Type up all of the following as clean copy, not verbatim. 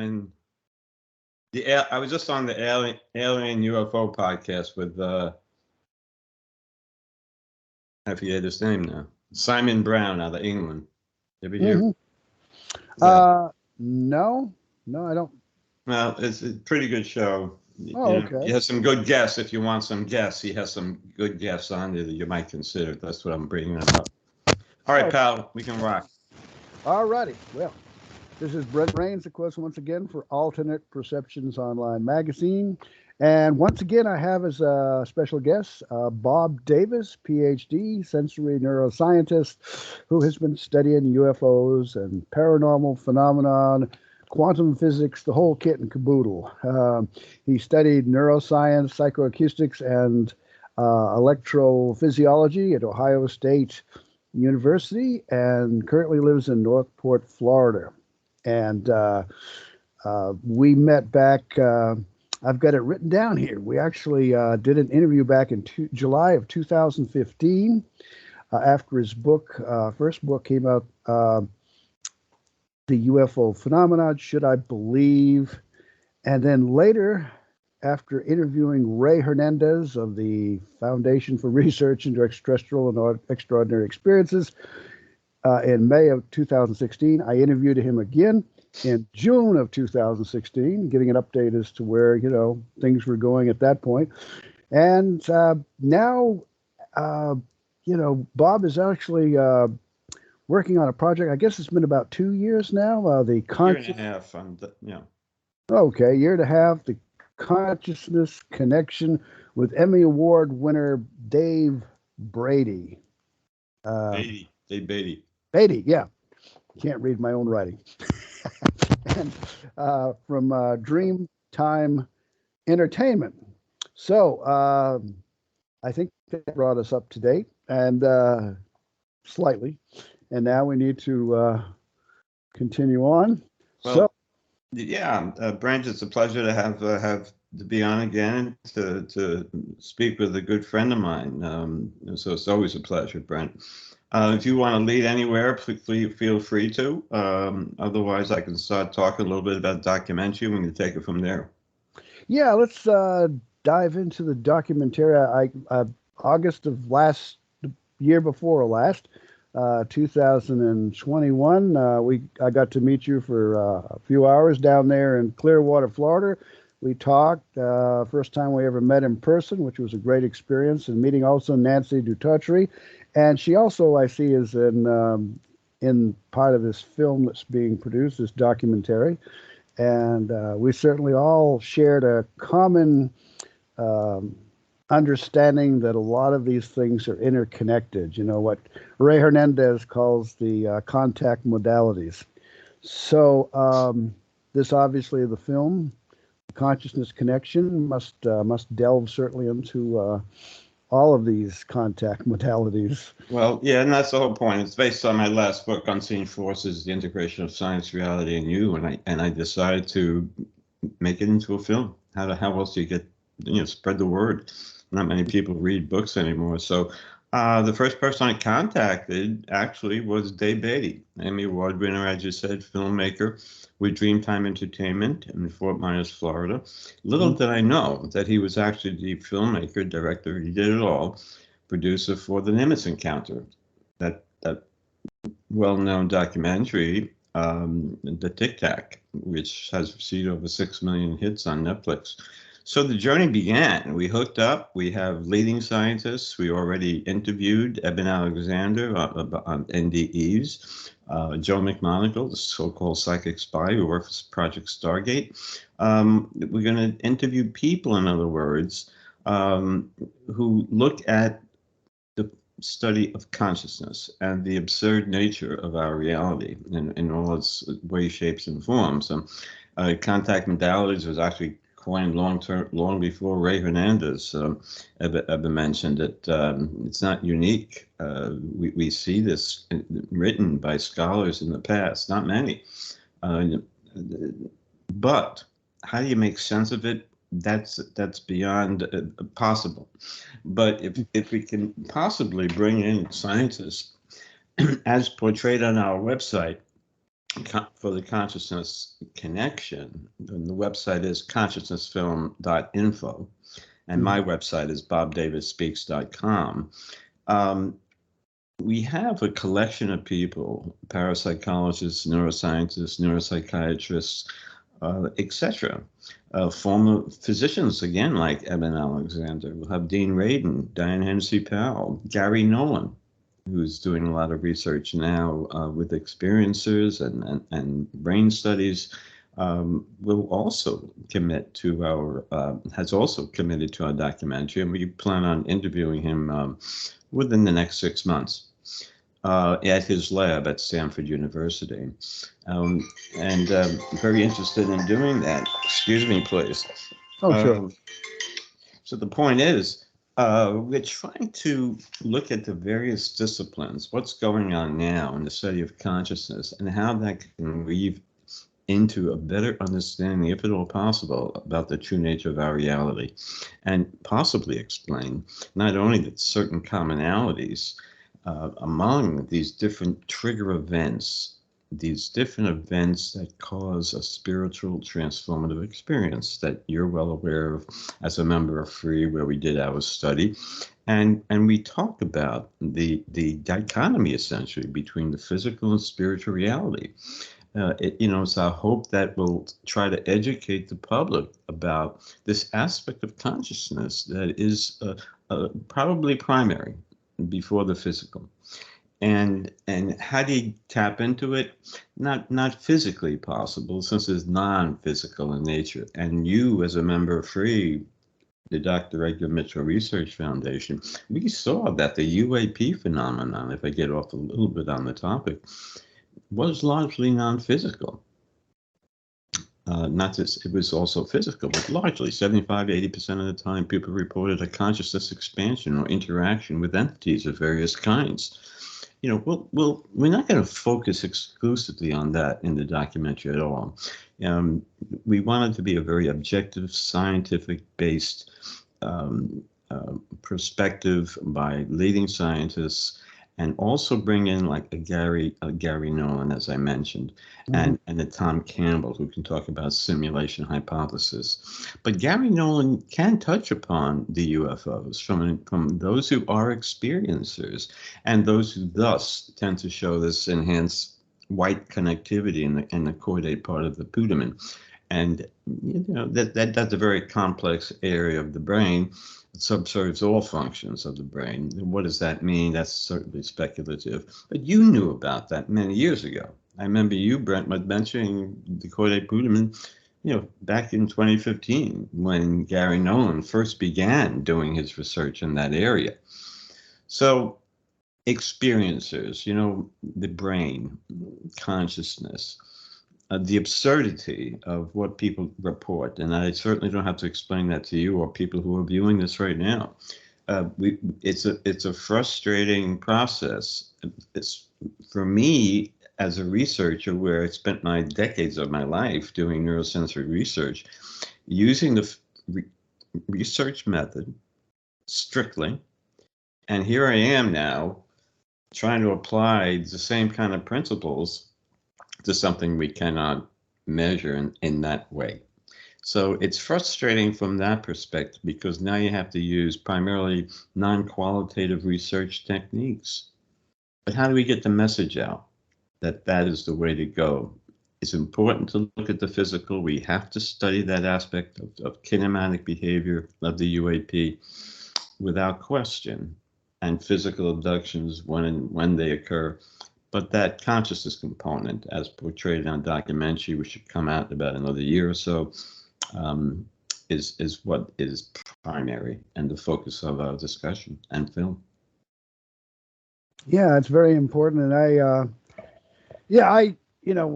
and I was just on the alien UFO podcast with I forget his name now. Simon Brown out of England. Ever hear? No, I don't. Well, it's a pretty good show. Oh, okay. He has some good guests. If you want some guests, he has some good guests on there that you might consider. That's what I'm bringing up. All right, pal, we can rock. All righty. Well, this is Brent Rains, of course, once again for Alternate Perceptions Online Magazine. And once again, I have as a special guest Bob Davis, Ph.D., sensory neuroscientist, who has been studying UFOs and paranormal phenomenon, quantum physics, the whole kit and caboodle. He studied neuroscience, psychoacoustics, and electrophysiology at Ohio State University and currently lives in Northport, Florida. And we met back, I've got it written down here. We actually did an interview back in July of 2015 after his book, first book came out, The UFO Phenomenon, Should I Believe? And then later, after interviewing Ray Hernandez of the Foundation for Research into Extraterrestrial and Extraordinary Experiences in May of 2016, I interviewed him again in June of 2016, getting an update as to where, things were going at that point. And now, Bob is actually working on a project. I guess it's been about 2 years now. Year and a half. Okay, year and a half. The Consciousness Connection with Emmy Award winner Dave Beaty. Dave Beaty. Beaty, yeah. Can't read my own writing. And from Dreamtime Entertainment. So I think that brought us up to date and slightly. And now we need to continue on. Well, Brent, it's a pleasure to have to be on again to speak with a good friend of mine. So it's always a pleasure, Brent. If you want to lead anywhere, please feel free to. Otherwise, I can start talking a little bit about documentary. We can take it from there. Yeah, let's dive into the documentary. August of year before last, 2021. I got to meet you for a few hours down there in Clearwater, Florida. We talked, first time we ever met in person, which was a great experience, and meeting also Nancy Dutotri. And she also, I see, is in part of this film that's being produced, this documentary. And we certainly all shared a common understanding that a lot of these things are interconnected, what Ray Hernandez calls the contact modalities. So this obviously, the film, Consciousness Connection, must delve certainly into all of these contact modalities. Well, yeah, and that's the whole point. It's based on my last book, Unseen Forces, The Integration of Science, Reality, and You, and I decided to make it into a film. How else do you get, spread the word? Not many people read books anymore. So the first person I contacted actually was Dave Beaty, Emmy Award winner, as you said, filmmaker with Dreamtime Entertainment in Fort Myers, Florida. Little did I know that he was actually the filmmaker, director, he did it all, producer for The Nimitz Encounter, that well-known documentary, The Tic Tac, which has received over 6 million hits on Netflix. So the journey began. We hooked up. We have leading scientists. We already interviewed Eben Alexander on NDEs, Joe McMonagle, the so-called psychic spy who works for Project Stargate. We're going to interview people, in other words, who look at the study of consciousness and the absurd nature of our reality in all its ways, shapes, and forms. Contact modalities was actually coined long before Ray Hernandez ever mentioned it. It's not unique. We see this written by scholars in the past, not many. But how do you make sense of it? That's beyond possible. But if we can possibly bring in scientists, as portrayed on our website, for the consciousness connection. And the website is consciousnessfilm.info, and my website is bobdavisspeaks.com. We have a collection of people, parapsychologists, neuroscientists, neuropsychiatrists, etc. Former physicians, again, like Eben Alexander. We'll have Dean Radin, Diane Hennessy Powell, Gary Nolan, who's doing a lot of research now with experiencers and brain studies. Will also commit to has also committed to our documentary, and we plan on interviewing him within the next 6 months at his lab at Stanford University. And very interested in doing that. Excuse me, please. Oh, sure. So the point is, we're trying to look at the various disciplines, what's going on now in the study of consciousness, and how that can weave into a better understanding, if at all possible, about the true nature of our reality, and possibly explain not only the certain commonalities among these different trigger events, these different events that cause a spiritual transformative experience that you're well aware of as a member of Free, where we did our study. And we talk about the dichotomy, essentially, between the physical and spiritual reality. It's our hope that we'll try to educate the public about this aspect of consciousness that is probably primary before the physical. And how do you tap into it? Not physically possible, since it's non-physical in nature. And you, as a member of Free, the Dr. Edgar Mitchell Research Foundation, we saw that the UAP phenomenon, if I get off a little bit on the topic, was largely non-physical. Not that it was also physical, but largely 75–80% of the time, people reported a consciousness expansion or interaction with entities of various kinds. We're not going to focus exclusively on that in the documentary at all. We want it to be a very objective, scientific-based perspective by leading scientists, and also bring in like a Gary Nolan, as I mentioned, and a Tom Campbell, who can talk about simulation hypothesis. But Gary Nolan can touch upon the UFOs from those who are experiencers, and those who thus tend to show this enhanced white connectivity in the caudate part of the putamen. And that's a very complex area of the brain. It subserves all functions of the brain. What does that mean? That's certainly speculative. But you knew about that many years ago. I remember you, Brent, mentioning the caudate putamen, back in 2015, when Gary Nolan first began doing his research in that area. So experiencers, the brain, consciousness, the absurdity of what people report, and I certainly don't have to explain that to you or people who are viewing this right now. It's a frustrating process. It's for me as a researcher, where I spent my decades of my life doing neurosensory research, using the research method strictly, and here I am now trying to apply the same kind of principles to something we cannot measure in that way. So it's frustrating from that perspective, because now you have to use primarily non-qualitative research techniques. But how do we get the message out that is the way to go? It's important to look at the physical. We have to study that aspect of kinematic behavior of the UAP without question, and physical abductions when they occur. But that consciousness component, as portrayed in a documentary, which should come out in about another year or so, is what is primary and the focus of our discussion and film. Yeah, it's very important. And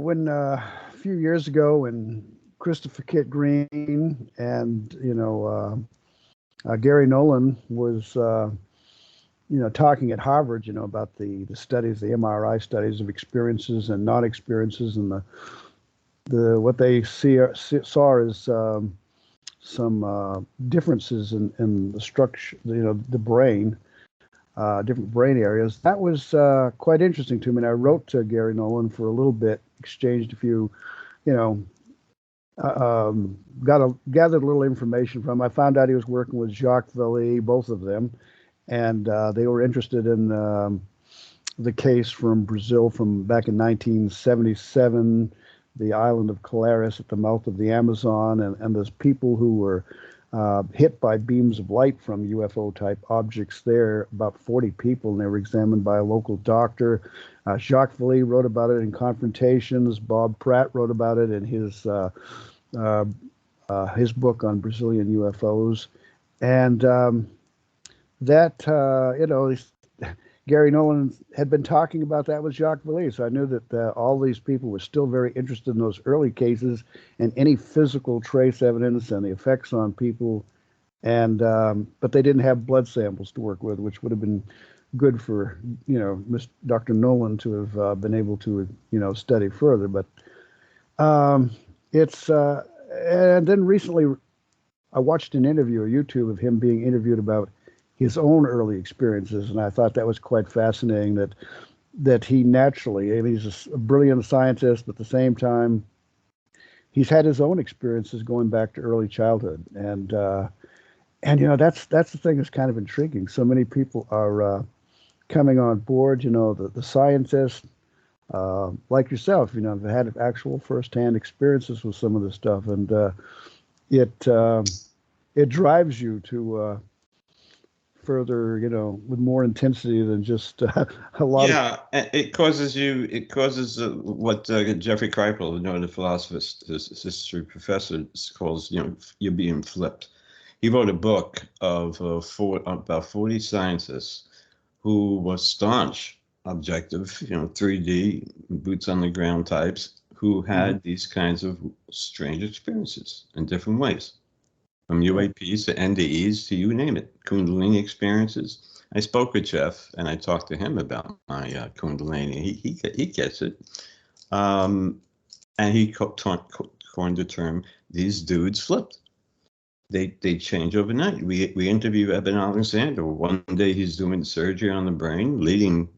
when a few years ago, when Christopher Kit Green and Gary Nolan was talking at Harvard, about the studies, the MRI studies of experiences and non-experiences, and the what they saw as some differences in the structure, the brain, different brain areas. That was quite interesting to me. And I wrote to Gary Nolan for a little bit exchanged a few, you know, gathered a little information from him. I found out he was working with Jacques Vallée, both of them, and they were interested in the case from Brazil from back in 1977, the island of Colares at the mouth of the Amazon, and there's people who were hit by beams of light from UFO type objects there, about 40 people, and they were examined by a local doctor. Jacques Vallée wrote about it in Confrontations. Bob Pratt wrote about it in his book on Brazilian UFOs. And Gary Nolan had been talking about that with Jacques Vallée, so I knew that all these people were still very interested in those early cases and any physical trace evidence and the effects on people, and but they didn't have blood samples to work with, which would have been good for Dr. Nolan to have been able to study further. But it's and then recently I watched an interview on YouTube of him being interviewed about his own early experiences, and I thought that was quite fascinating. That he naturally, I mean, he's a brilliant scientist, but at the same time, he's had his own experiences going back to early childhood, and that's the thing that's kind of intriguing. So many people are coming on board. The scientists like yourself, have had actual firsthand experiences with some of this stuff, and it drives you to further, with more intensity than just a lot of. Yeah, it causes what Jeffrey Kripal, the philosopher, history professor, calls, you're being flipped. He wrote a book of about 40 scientists who were staunch, objective, 3D, boots on the ground types, who had these kinds of strange experiences in different ways. From UAPs to NDEs to you name it, Kundalini experiences. I spoke with Jeff and I talked to him about my Kundalini. He gets it, and he coined the term. These dudes flipped. They change overnight. We interview Eben Alexander. One day he's doing surgery on the brain, leading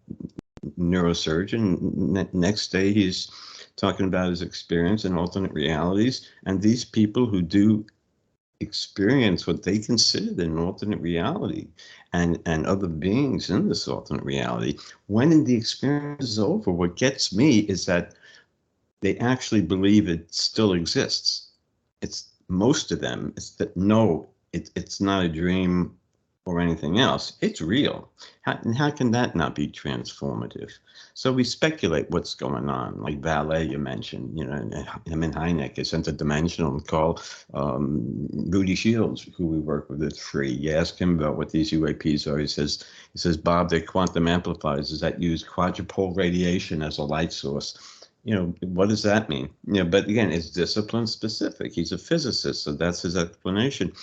neurosurgeon. Next day he's talking about his experience in alternate realities. And these people who do experience what they consider an alternate reality and other beings in this alternate reality, when the experience is over, what gets me is that they actually believe it still exists. It's most of them, it's that no, it's not a dream or anything else. It's real. How can that not be transformative? So we speculate what's going on, like Vallée you mentioned, him and Hynek is interdimensional, and call Rudy Shields, who we work with at Free. You ask him about what these UAPs are. He says, Bob, they're quantum amplifiers that use quadrupole radiation as a light source. What does that mean? But again, it's discipline specific. He's a physicist, so that's his explanation.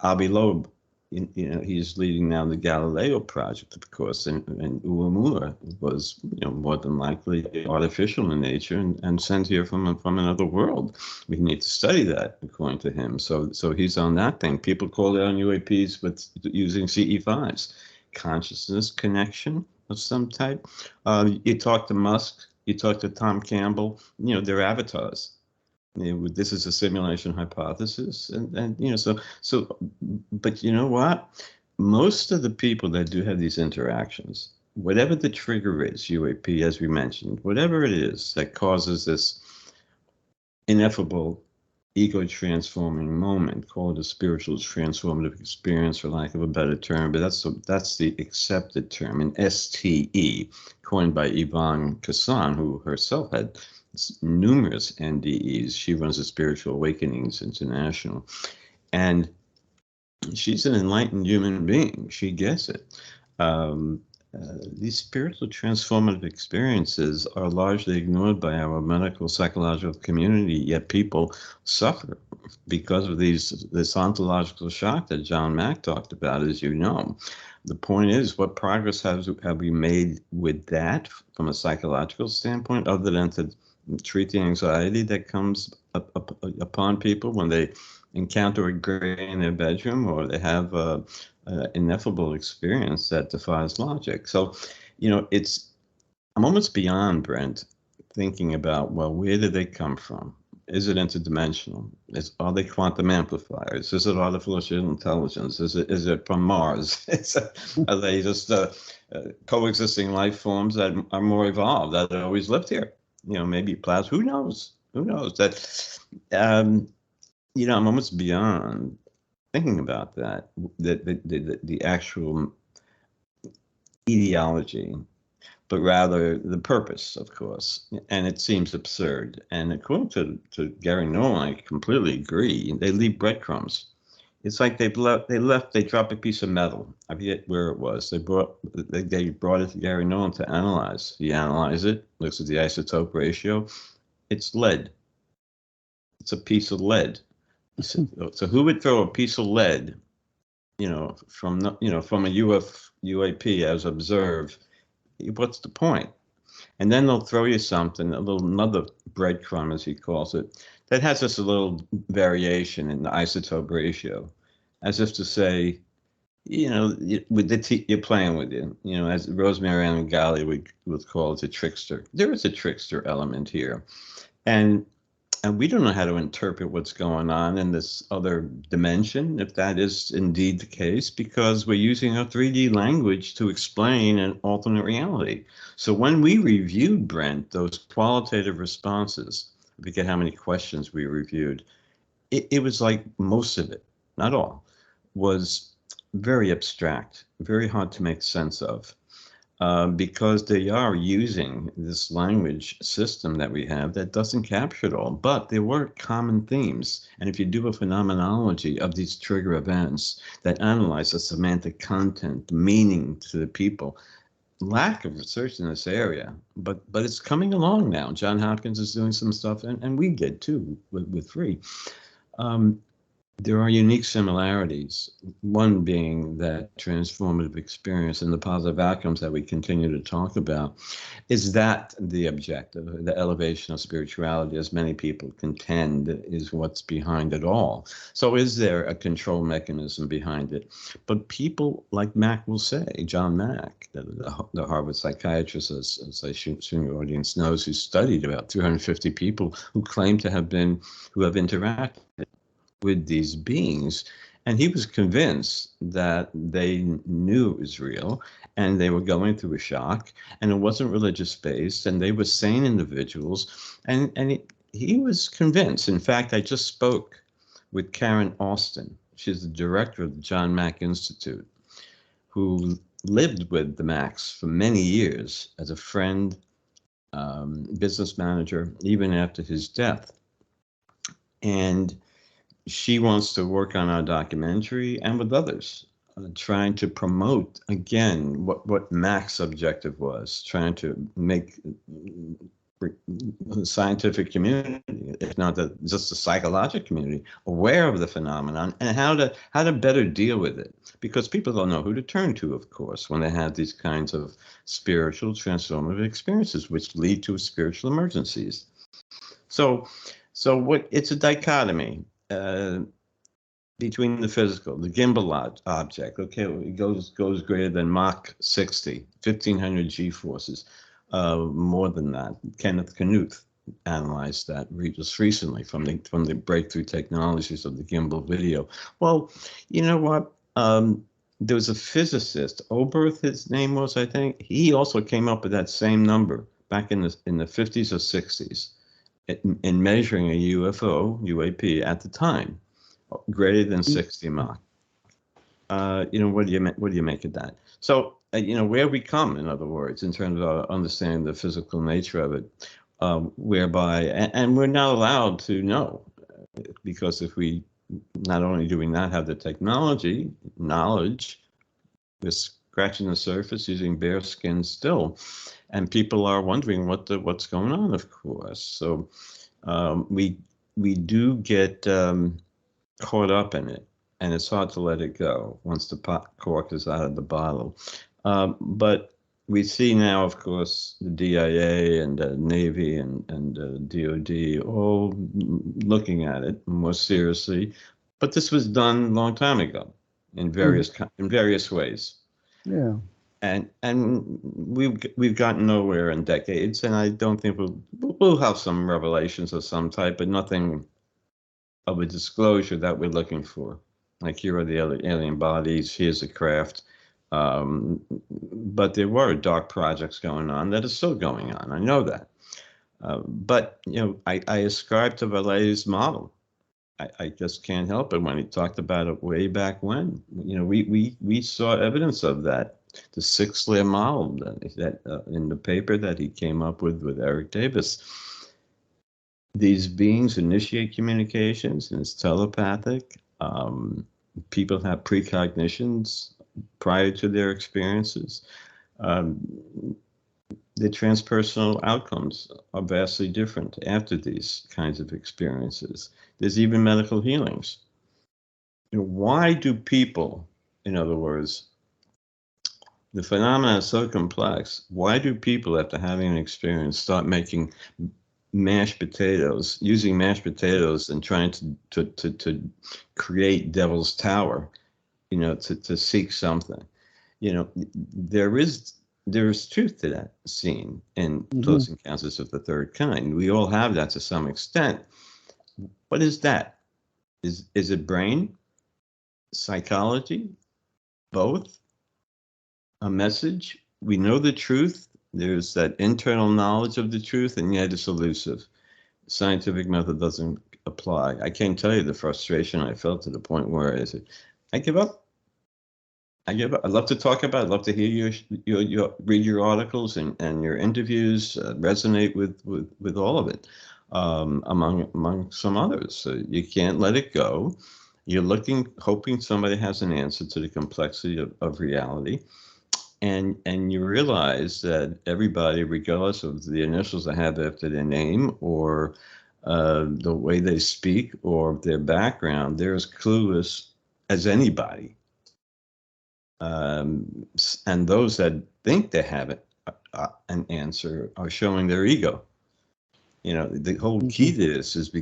Avi Loeb, he's leading now the Galileo project, of course, and Oumuamua was, more than likely artificial in nature and sent here from another world. We need to study that, according to him. So he's on that thing. People call it on UAPs with using CE5s, consciousness connection of some type. You talk to Musk, you talk to Tom Campbell, they're avatars. This is a simulation hypothesis, and so but you know what? Most of the people that do have these interactions, whatever the trigger is, UAP, as we mentioned, whatever it is that causes this ineffable ego transforming moment, call it a spiritual transformative experience, for lack of a better term, but that's the accepted term, an STE, coined by Yvonne Casson, who herself had numerous NDEs. She runs the Spiritual Awakenings International, and she's an enlightened human being. She gets it. These spiritual transformative experiences are largely ignored by our medical psychological community, yet people suffer because of this ontological shock that John Mack talked about, as you know. The point is, what progress have we made with that from a psychological standpoint, other than to treat the anxiety that comes upon people when they encounter a gray in their bedroom, or they have an ineffable experience that defies logic? So, I'm almost beyond, Brent, thinking about, well, where did they come from? Is it interdimensional? Are they quantum amplifiers? Is it artificial intelligence? Is it from Mars? Are they just coexisting life forms that are more evolved, that always lived here? Maybe plasma. Who knows? Who knows? I'm almost beyond thinking about that. The actual etiology, but rather the purpose, of course. And it seems absurd. And according to Gary Nolan, I completely agree. They leave breadcrumbs. It's like they dropped a piece of metal. I forget where it was. They brought it to Gary Nolan to analyze. He analyzed it, looks at the isotope ratio. It's lead. It's a piece of lead. So who would throw a piece of lead, from a UAP as observed? What's the point? And then they'll throw you something, another breadcrumb, as he calls it, that has just a little variation in the isotope ratio, as if to say, you're playing with you. As Rosemary Ann Galli would call it, a trickster. There is a trickster element here, and we don't know how to interpret what's going on in this other dimension, if that is indeed the case, because we're using our 3D language to explain an alternate reality. So when we reviewed, Brent, those qualitative responses, I forget how many questions we reviewed, it was like most of it, not all, was very abstract, very hard to make sense of. Because they are using this language system that we have that doesn't capture it all, but there were common themes. And if you do a phenomenology of these trigger events that analyze the semantic content, meaning to the people, lack of research in this area, but it's coming along now. John Hopkins is doing some stuff, and we did too with Free. There are unique similarities, one being that transformative experience and the positive outcomes that we continue to talk about. Is that the objective? The elevation of spirituality, as many people contend, is what's behind it all. So is there a control mechanism behind it? But people like Mack will say, John Mack, the Harvard psychiatrist, as I assume your audience knows, who studied about 350 people who claim to have interacted with these beings, and he was convinced that they knew it was real, and they were going through a shock, and it wasn't religious based, and they were sane individuals, and he was convinced. In fact, I just spoke with Karen Austin. She's the director of the John Mack Institute, who lived with the Macks for many years as a friend, business manager, even after his death. And she wants to work on our documentary and with others, trying to promote, again, what Mack's objective was, trying to make the scientific community, if not just the psychological community, aware of the phenomenon and how to better deal with it. Because people don't know who to turn to, of course, when they have these kinds of spiritual transformative experiences, which lead to spiritual emergencies. So what it's a dichotomy. Between the physical, the gimbal object, okay, it goes greater than Mach 60, 1500 G-forces, more than that. Kenneth Knuth analyzed that just recently from the breakthrough technologies of the gimbal video. Well, you know what? There was a physicist, Oberth, his name was, I think. He also came up with that same number back in the 50s or 60s. In measuring a UAP at the time, greater than 60 Mach. What do you make of that? So, where we come, in other words, in terms of understanding the physical nature of it, whereby, and we're not allowed to know, because if we, not only do we not have the technology, knowledge, we're scratching the surface using bare skin still. And people are wondering what's going on, of course. So we do get caught up in it, and it's hard to let it go once the cork is out of the bottle. But we see now, of course, the DIA and the Navy and DOD all looking at it more seriously. But this was done a long time ago in various ways. Yeah. and we've gotten nowhere in decades, and I don't think we'll have some revelations of some type, but nothing of a disclosure that we're looking for. Like, here are the alien bodies, here's a craft. But there were dark projects going on that are still going on. I know that. But, I ascribe to Valle's model. I just can't help it when he talked about it way back when. We saw evidence of that. The 6-layer model that in the paper that he came up with Eric Davis. These beings initiate communications, and it's telepathic. People have precognitions prior to their experiences. The transpersonal outcomes are vastly different after these kinds of experiences. There's even medical healings. Why do people, in other words, the phenomena is so complex, why do people, after having an experience, start making mashed potatoes, using mashed potatoes and trying to create Devil's Tower, to seek something? There is truth to that scene in Close Encounters of the Third Kind. We all have that to some extent. What is that? Is it brain? Psychology? Both? A message? We know the truth. There's that internal knowledge of the truth, and yet it's elusive. Scientific method doesn't apply. I can't tell you the frustration I felt to the point where I said, I give up. I'd love to talk about it. I'd love to hear your read your articles and your interviews, resonate with all of it, among some others. So you can't let it go. You're hoping somebody has an answer to the complexity of reality. And you realize that everybody, regardless of the initials they have after their name or the way they speak or their background, they're as clueless as anybody. And those that think they have an answer are showing their ego. The whole key to this is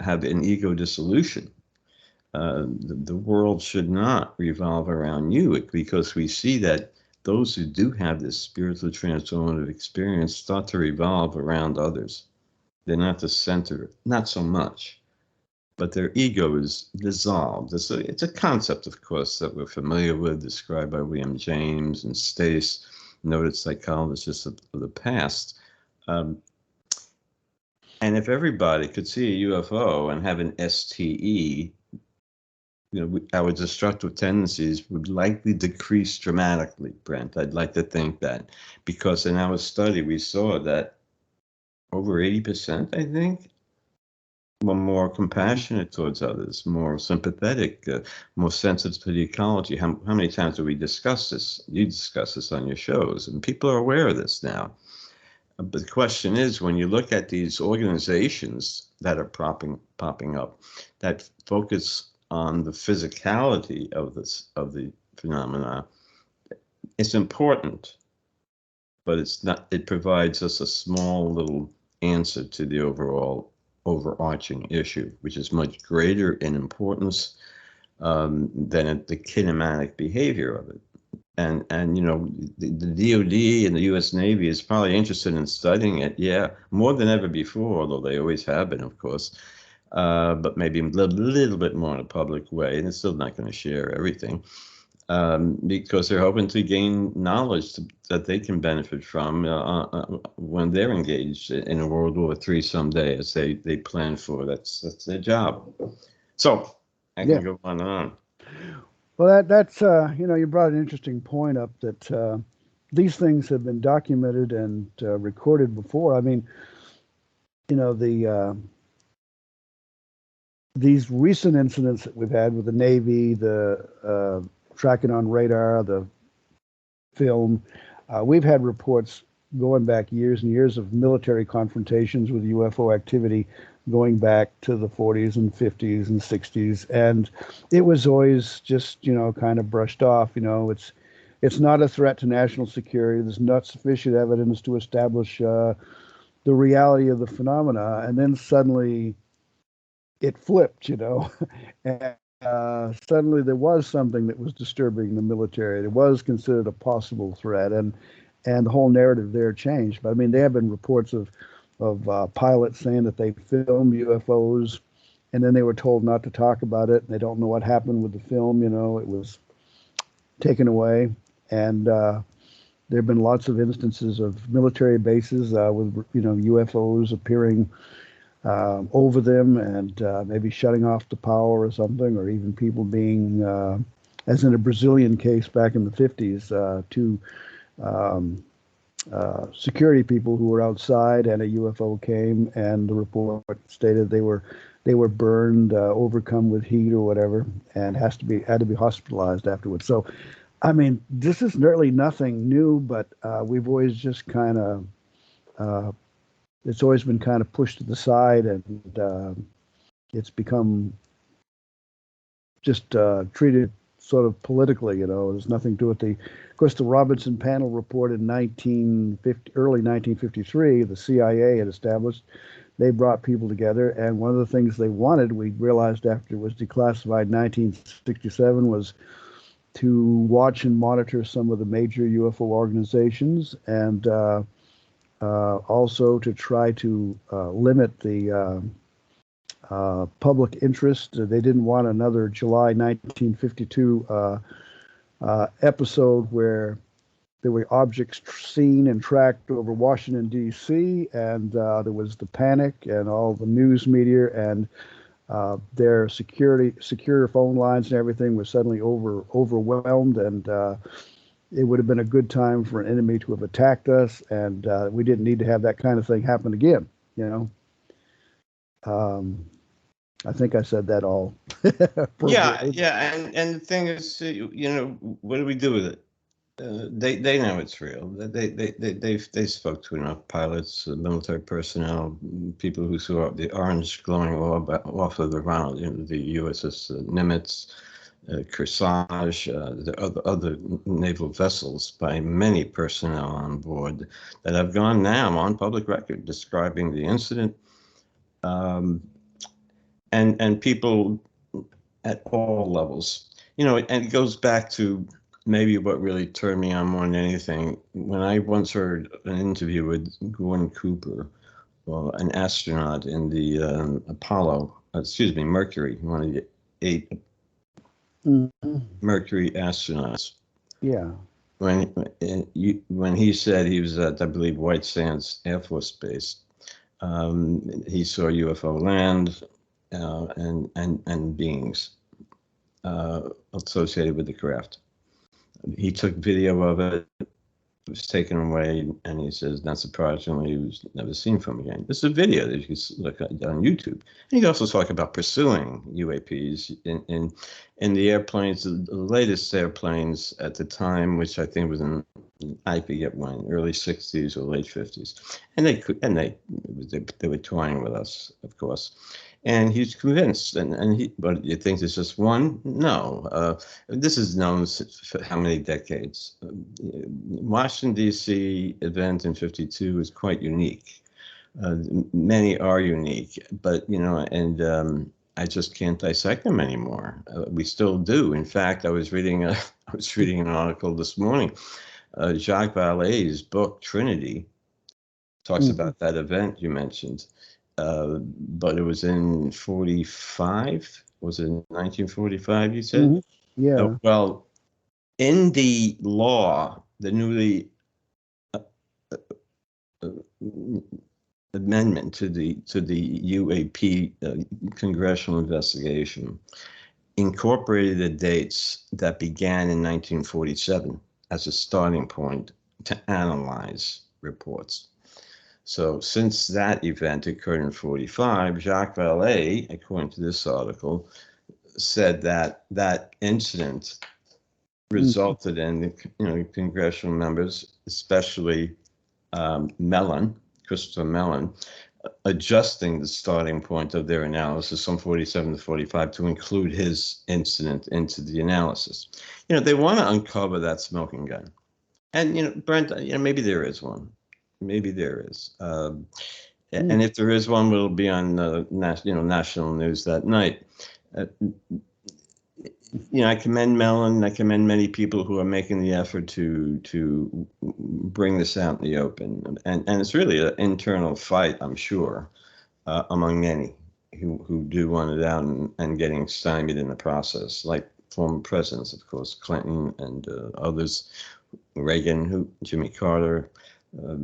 have an ego dissolution. The world should not revolve around you, because we see that those who do have this spiritual transformative experience start to revolve around others. They're not the center, not so much, but their ego is dissolved. It's a concept, of course, that we're familiar with, described by William James and Stace, noted psychologists of the past. And if everybody could see a UFO and have an STE, our destructive tendencies would likely decrease dramatically, Brent. I'd like to think that, because in our study, we saw that over 80%, I think, were more compassionate towards others, more sympathetic, more sensitive to the ecology. How many times do we discuss this? You discuss this on your shows, and people are aware of this now. But the question is, when you look at these organizations that are popping up, that focus on the physicality of the phenomena, it's important, but it's not. It provides us a small little answer to the overarching issue, which is much greater in importance than the kinematic behavior of it. And the DoD and the U.S. Navy is probably interested in studying it, more than ever before, although they always have been, of course. But maybe a little bit more in a public way, and it's still not going to share everything, because they're hoping to gain knowledge that they can benefit from when they're engaged in a World War III someday, as they plan for. That's their job. So I can go on and on. Well, that's you brought an interesting point up, that these things have been documented and recorded before. I mean, these recent incidents that we've had with the Navy, the tracking on radar, the film, we've had reports going back years and years of military confrontations with UFO activity going back to the 40s and 50s and 60s, and it was always just kind of brushed off. It's not a threat to national security. There's not sufficient evidence to establish the reality of the phenomena. And then suddenly it flipped, and suddenly there was something that was disturbing the military. It was considered a possible threat, and the whole narrative there changed. But I mean, there have been reports of pilots saying that they filmed UFOs, and then they were told not to talk about it, and they don't know what happened with the film. You know, it was taken away, and there have been lots of instances of military bases with UFOs appearing over them, and maybe shutting off the power or something, or even people being, as in a Brazilian case back in the 50s, two um, security people who were outside, and a UFO came, and the report stated they were burned, overcome with heat or whatever, and had to be hospitalized afterwards. So, I mean, this is really nothing new, but we've always just kind of it's always been kind of pushed to the side, and it's become just treated sort of politically. You know, there's nothing to it. Of course, the Robinson Panel report in early 1953, the CIA had established. They brought people together, and one of the things they wanted, we realized after it was declassified in 1967, was to watch and monitor some of the major UFO organizations, and also to try to limit the public interest. They didn't want another July 1952 episode where there were objects seen and tracked over Washington, D.C., and there was the panic, and all the news media and their secure phone lines and everything was suddenly overwhelmed, and it would have been a good time for an enemy to have attacked us, and we didn't need to have that kind of thing happen again. You know, I think I said that all. Yeah, yeah, and the thing is, what do we do with it? They know it's real. They spoke to enough pilots, military personnel, people who saw the orange glowing orb off of the Ronald, the USS Nimitz, Kearsarge, the other naval vessels, by many personnel on board that have gone now on public record describing the incident, and people at all levels. And it goes back to maybe what really turned me on more than anything, when I once heard an interview with Gordon Cooper, an astronaut in the Mercury, one of the 8 Mercury astronauts. Yeah. When he said he was at, I believe, White Sands Air Force Base, he saw UFO land and beings associated with the craft. He took video of it. It was taken away, and he says, not surprisingly, he was never seen from again. This is a video that you can look at on YouTube. And he also talked about pursuing UAPs in the airplanes, the latest airplanes at the time, which I think was I forget when, early 60s or late 50s. And they were toying with us, of course. And he's convinced, but you think it's just one? No. This is known for how many decades? Washington, D.C. event in 52 is quite unique. Many are unique, but, I just can't dissect them anymore. We still do. In fact, I was reading an article this morning. Jacques Vallée's book, Trinity, talks about that event you mentioned. But it was in 45. Was it in 1945, you said? Mm-hmm. Yeah. Well, in the law, the newly amendment to the UAP congressional investigation incorporated the dates that began in 1947 as a starting point to analyze reports. So since that event occurred in 45, Jacques Vallée, according to this article, said that that incident resulted in congressional members, especially Christopher Mellon, adjusting the starting point of their analysis from 47 to 45 to include his incident into the analysis. They want to uncover that smoking gun. And, Brent, maybe there is one. Maybe there is. And if there is one, it'll be on national news that night. I commend Mellon. I commend many people who are making the effort to bring this out in the open, and it's really an internal fight, I'm sure, among many who do want it out and getting stymied in the process, like former presidents, of course, Clinton and others, Reagan, Jimmy Carter.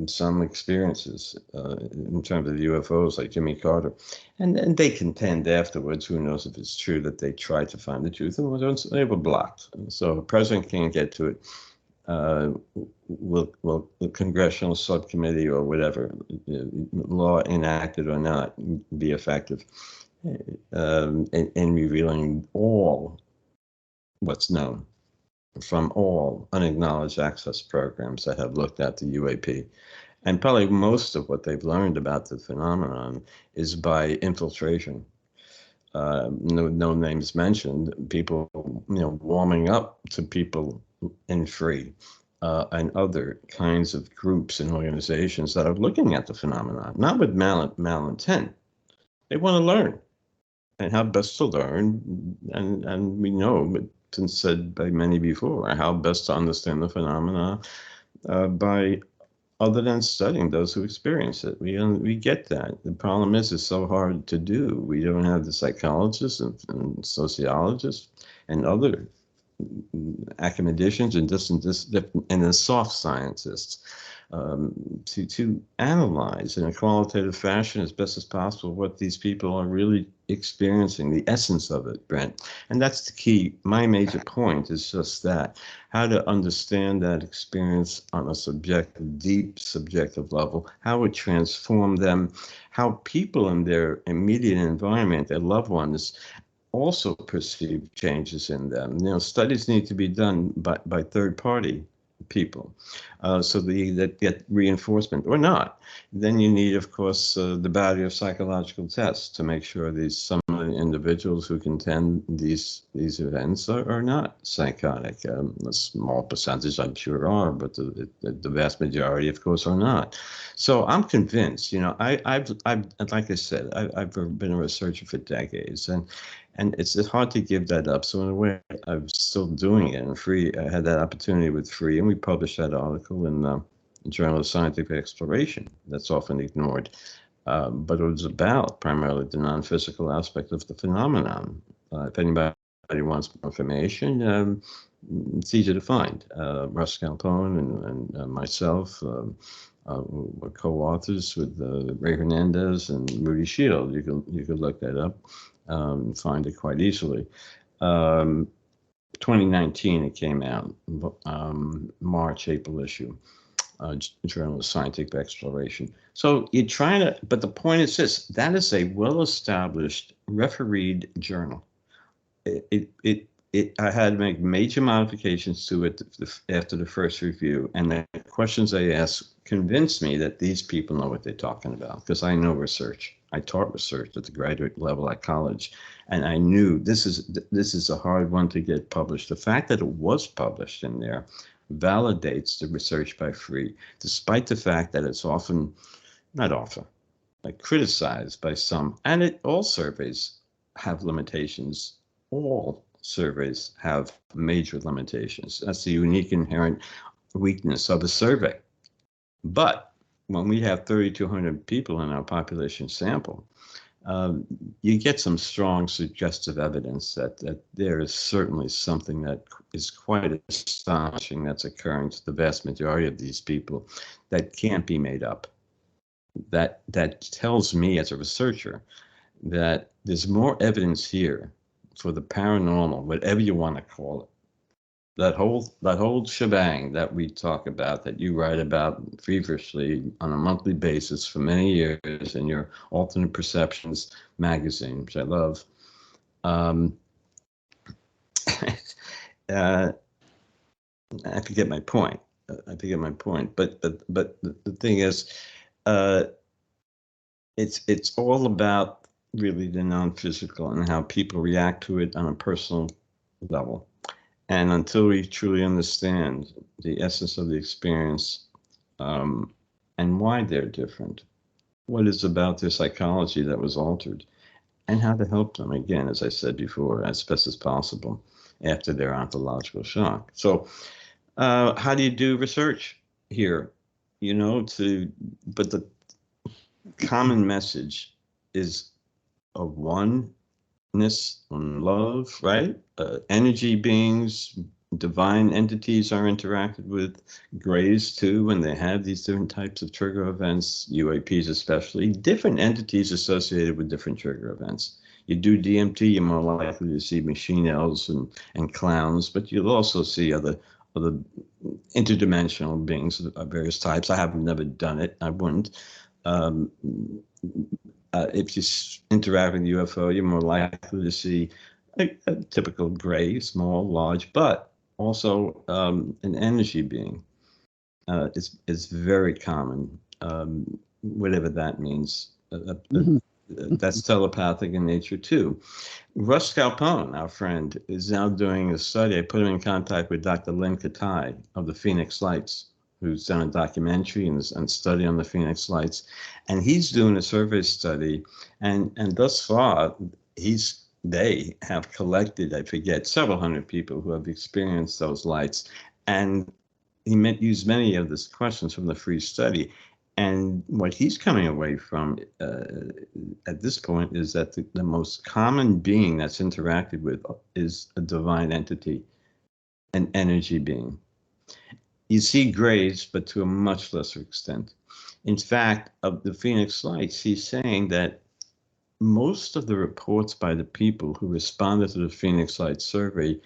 Some experiences in terms of UFOs, like Jimmy Carter, and they contend afterwards, who knows if it's true, that they tried to find the truth and they were blocked. So the president can't get to it. Will the congressional subcommittee or whatever, law enacted or not, be effective in revealing all what's known from all unacknowledged access programs that have looked at the UAP? And probably most of what they've learned about the phenomenon is by infiltration. No names mentioned, people, warming up to people in free and other kinds of groups and organizations that are looking at the phenomenon, not with malintent. They want to learn and how best to learn. And we know, it's been said by many before, how best to understand the phenomena by other than studying those who experience it. We get that. The problem is, it's so hard to do. We don't have the psychologists and sociologists and other academicians and the soft scientists to analyze in a qualitative fashion as best as possible what these people are really experiencing, the essence of it, Brent. And that's the key. My major point is just that, how to understand that experience on a subjective, deep subjective level, how it transformed them, how people in their immediate environment, their loved ones, also perceive changes in them. Studies need to be done by third-party people, so that get reinforcement or not. Then you need, of course, the battery of psychological tests to make sure some of the individuals who contend these events are not psychotic. A small percentage, I'm sure, are, but the vast majority, of course, are not. So I'm convinced. I've like I said, I've been a researcher for decades, and it's hard to give that up. So in a way, I'm still doing it. And Free, I had that opportunity with Free, and we published that article in the Journal of Scientific Exploration. That's often ignored. But it was about primarily the non-physical aspect of the phenomenon. If anybody wants more information, it's easy to find. Russ Calpone and myself were co-authors with Ray Hernandez and Rudy Shield. You could look that up. Find it quite easily. 2019 it came out, March, April issue, Journal of Scientific Exploration. So you're trying to, but the point is this: that is a well-established, refereed journal. I had to make major modifications to it after the first review, and the questions they asked convinced me that these people know what they're talking about, because I know research. I taught research at the graduate level at college, and I knew this is a hard one to get published. The fact that it was published in there validates the research by Free, despite the fact that it's not often, like criticized by some, and all surveys have limitations. All surveys have major limitations. That's the unique inherent weakness of a survey. But when we have 3,200 people in our population sample, you get some strong suggestive evidence that there is certainly something that is quite astonishing that's occurring to the vast majority of these people that can't be made up. That tells me as a researcher that there's more evidence here for the paranormal, whatever you want to call it. That whole shebang that we talk about, that you write about feverishly on a monthly basis for many years in your Alternate Perceptions magazine, which I love. I forget my point. But the thing is, it's all about really the non-physical and how people react to it on a personal level. And until we truly understand the essence of the experience and why they're different, what is about their psychology that was altered, and how to help them, again, as I said before, as best as possible. after their ontological shock. So how do you do research here? But the common message is of oneness and love, right? Energy beings, divine entities are interacted with, grays too, when they have these different types of trigger events, UAPs especially, different entities associated with different trigger events. You do DMT, you're more likely to see machine elves and clowns, but you'll also see other interdimensional beings of various types. I have never done it. I wouldn't. If you interact with UFO, you're more likely to see a typical gray, small, large, but also an energy being. It's very common, whatever that means. That's telepathic in nature too. Russ Scalpone, our friend, is now doing a study. I put him in contact with Dr. Lynn Katai of the Phoenix Lights, who's done a documentary and study on the Phoenix Lights. And he's doing a survey study. And thus far, they have collected, I forget, several hundred people who have experienced those lights. And he used many of these questions from the free study. And what he's coming away from at this point is that the most common being that's interacted with is a divine entity, an energy being. You see grays, but to a much lesser extent. In fact, of the Phoenix Lights, he's saying that most of the reports by the people who responded to the Phoenix Lights survey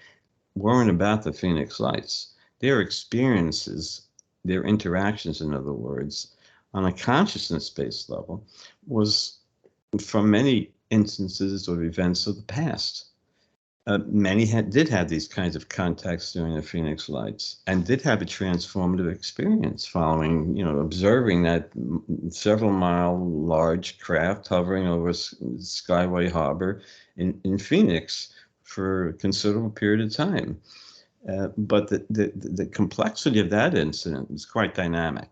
weren't about the Phoenix Lights. Their experiences, their interactions, in other words, on a consciousness-based level, was from many instances or events of the past. Many did have these kinds of contacts during the Phoenix Lights and did have a transformative experience following, observing that several-mile large craft hovering over Skyway Harbor in Phoenix for a considerable period of time. But the complexity of that incident is quite dynamic.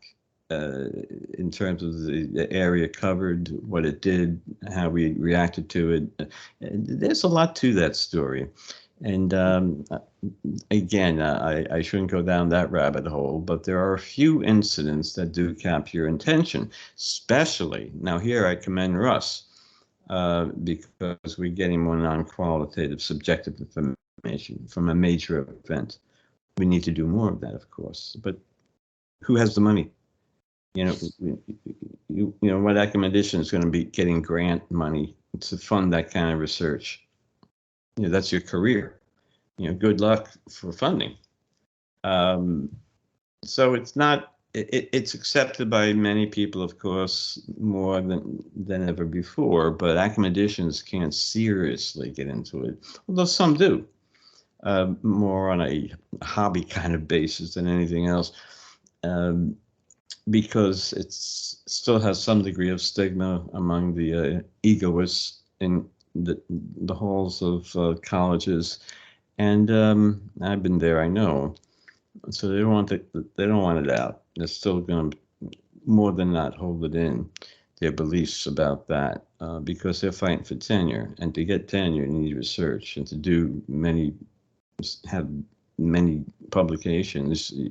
In terms of the area covered, what it did, how we reacted to it. There's a lot to that story. And again, I shouldn't go down that rabbit hole, but there are a few incidents that do capture your attention, especially, now here I commend Russ, because we're getting more non-qualitative, subjective information from a major event. We need to do more of that, of course, but who has the money? What academician is going to be getting grant money to fund that kind of research? That's your career. Good luck for funding. So it's not. It's accepted by many people, of course, more than ever before. But academicians can't seriously get into it, although some do, more on a hobby kind of basis than anything else. Because it still has some degree of stigma among the egoists in the halls of colleges, and I've been there, I know. So they don't want it out. They're still going to more than not hold it in, their beliefs about that, because they're fighting for tenure, and to get tenure, you need research, and to have many publications, it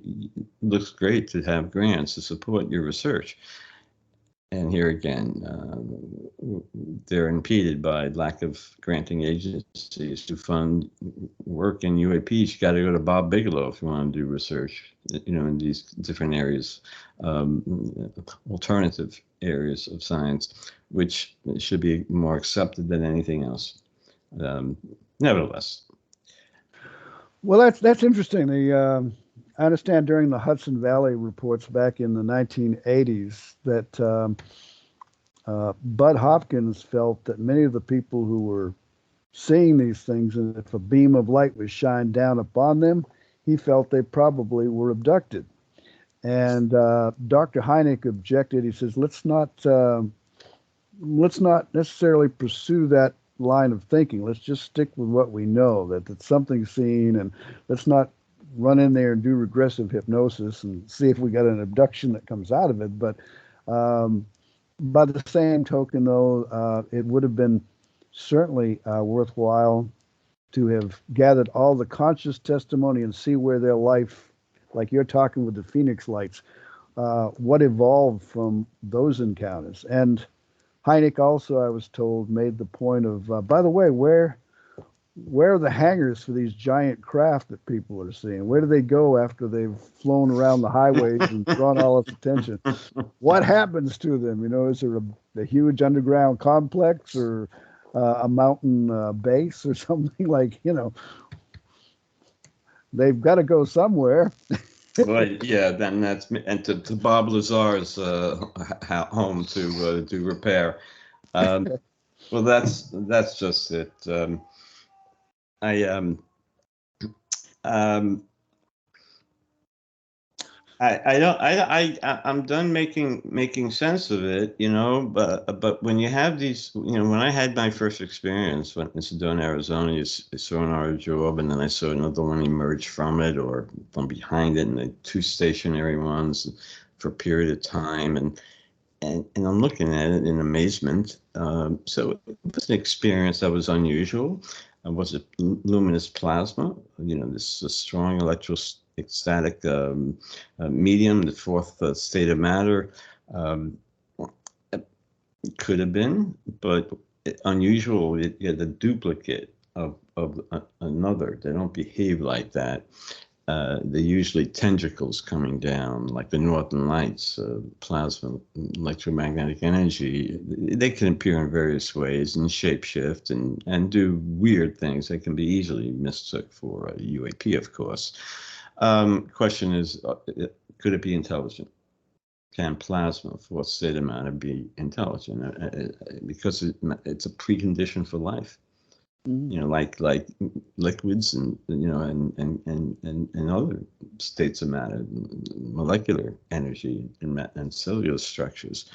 looks great to have grants to support your research. And here again, they're impeded by lack of granting agencies to fund work in UAPs. You got to go to Bob Bigelow if you want to do research, in these different areas, alternative areas of science, which should be more accepted than anything else. Nevertheless. Well, that's interesting. I understand during the Hudson Valley reports back in the 1980s that Bud Hopkins felt that many of the people who were seeing these things, and if a beam of light was shined down upon them, he felt they probably were abducted. And Dr. Hynek objected. He says, let's not necessarily pursue that line of thinking. Let's just stick with what we know, that something's seen, and let's not run in there and do regressive hypnosis and see if we got an abduction that comes out of it. But by the same token, though, it would have been certainly worthwhile to have gathered all the conscious testimony and see where their life, like you're talking with the Phoenix Lights, what evolved from those encounters. And Hynek also, I was told, made the point of, by the way, where are the hangars for these giant craft that people are seeing? Where do they go after they've flown around the highways and drawn all this attention? What happens to them? You know, is there a huge underground complex or a mountain base or something? Like, you know, they've got to go somewhere. Well, yeah, then that's and to Bob Lazar's home to do repair. Well, that's just it. I don't I'm done making sense of it, you know. But when you have these, you know, when I had my first experience when in Sedona, Arizona, you saw an orange orb, and then I saw another one emerge from it or from behind it, and the two stationary ones for a period of time, and I'm looking at it in amazement. So it was an experience that was unusual. Was it luminous plasma? You know, this strong electrostatic medium, the fourth state of matter. It could have been, but unusual. You get a duplicate of another. They don't behave like that. They're usually tendricles coming down, like the Northern Lights, plasma, electromagnetic energy. They can appear in various ways and shapeshift and do weird things. They can be easily mistook for a UAP, of course. Question is, could it be intelligent? Can plasma, fourth state of matter, be intelligent? Because it's a precondition for life. You know, like liquids and, you know, and other states of matter, molecular energy and cellular structures,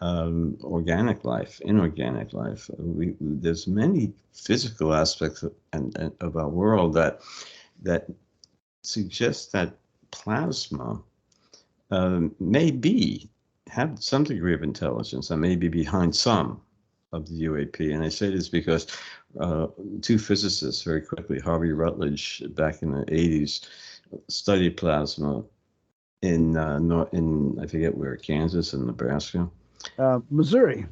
organic life, inorganic life. There's many physical aspects of our world that suggest that plasma may have some degree of intelligence and may be behind some of the UAP. And I say this because two physicists very quickly, Harvey Rutledge back in the 80s, studied plasma in I forget where, Kansas and Nebraska. Missouri.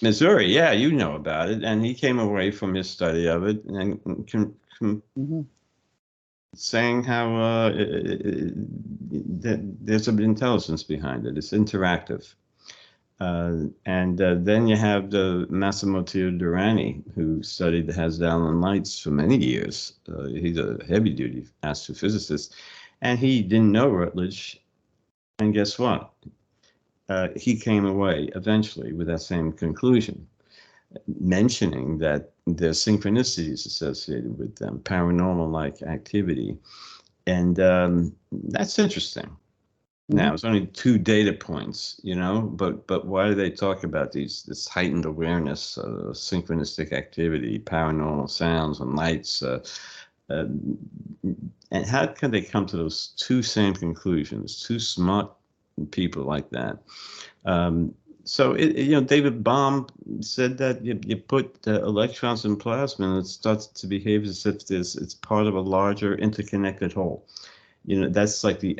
Missouri, yeah, you know about it. And he came away from his study of it and saying how that there's some intelligence behind it. It's interactive. Then you have the Massimo Teodomiri, who studied the Hasdallan lights for many years. He's a heavy-duty astrophysicist, and he didn't know Rutledge. And guess what? He came away eventually with that same conclusion, mentioning that there's synchronicities associated with them, paranormal-like activity, and that's interesting. Now, it's only 2 data points, you know, but why do they talk about this heightened awareness, synchronistic activity, paranormal sounds and lights? And how can they come to those two same conclusions? Two smart people like that. So, you know, David Bohm said that you put electrons in plasma and it starts to behave as if it's part of a larger interconnected whole. You know, that's like the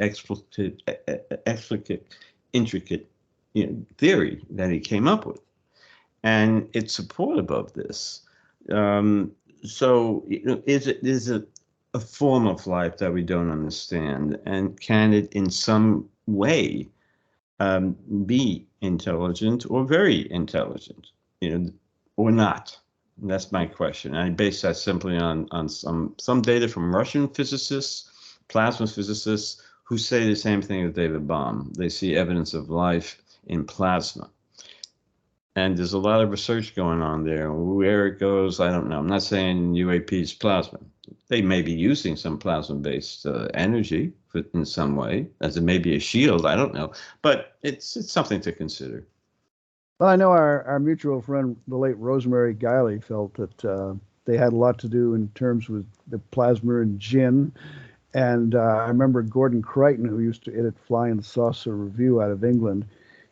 intricate, you know, theory that he came up with, and it's supportive of this. So, you know, is it a form of life that we don't understand, and can it in some way be intelligent or very intelligent, you know, or not? And that's my question. I base that simply on some data from Russian physicists, plasma physicists, who say the same thing as David Bohm. They see evidence of life in plasma. And there's a lot of research going on there. Where it goes, I don't know. I'm not saying UAP is plasma. They may be using some plasma-based energy in some way, as it may be a shield. I don't know. But it's something to consider. Well, I know our mutual friend, the late Rosemary Guiley, felt that they had a lot to do in terms with the plasma and gin. And I remember Gordon Crichton, who used to edit Flying Saucer Review out of England.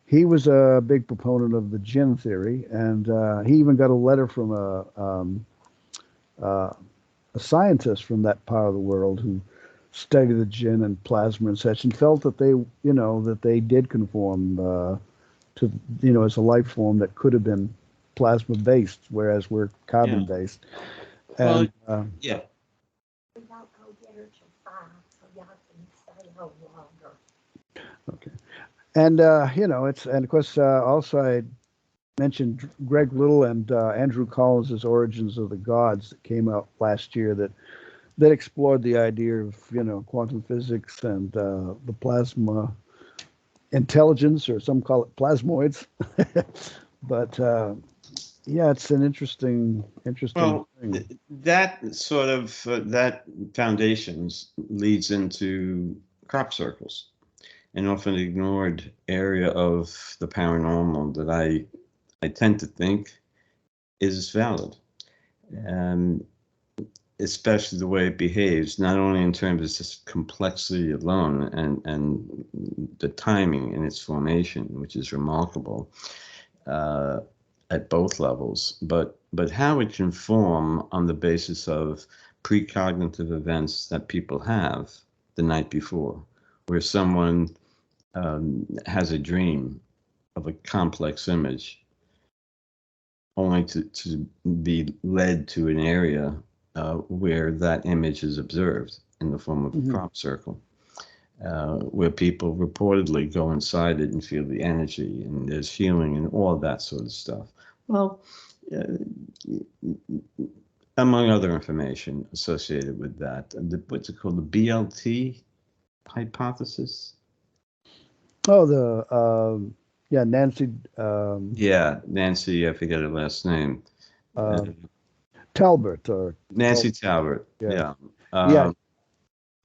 He was a big proponent of the gin theory, and he even got a letter from a scientist from that part of the world who studied the gin and plasma and such, and felt that they, that they did conform to, as a life form that could have been plasma based, whereas we're carbon based. Well, And yeah. We don't go get her till 5, so y'all can stay home longer. Okay. And, and of course, also I mentioned Greg Little and Andrew Collins' Origins of the Gods that came out last year that explored the idea of, quantum physics and the plasma intelligence, or some call it plasmoids. But yeah, it's an interesting thing. That sort of that foundations leads into crop circles, an often ignored area of the paranormal that I tend to think is valid, and especially the way it behaves, not only in terms of just complexity alone and the timing in its formation, which is remarkable at both levels, but how it can form on the basis of precognitive events that people have the night before, where someone has a dream of a complex image, only to be led to an area where that image is observed in the form of a crop circle, where people reportedly go inside it and feel the energy, and there's healing and all of that sort of stuff. Well, among other information associated with that, what's it called, the BLT hypothesis? Oh, Nancy. Nancy, I forget her last name. Talbot, or Nancy Talbot. Yeah.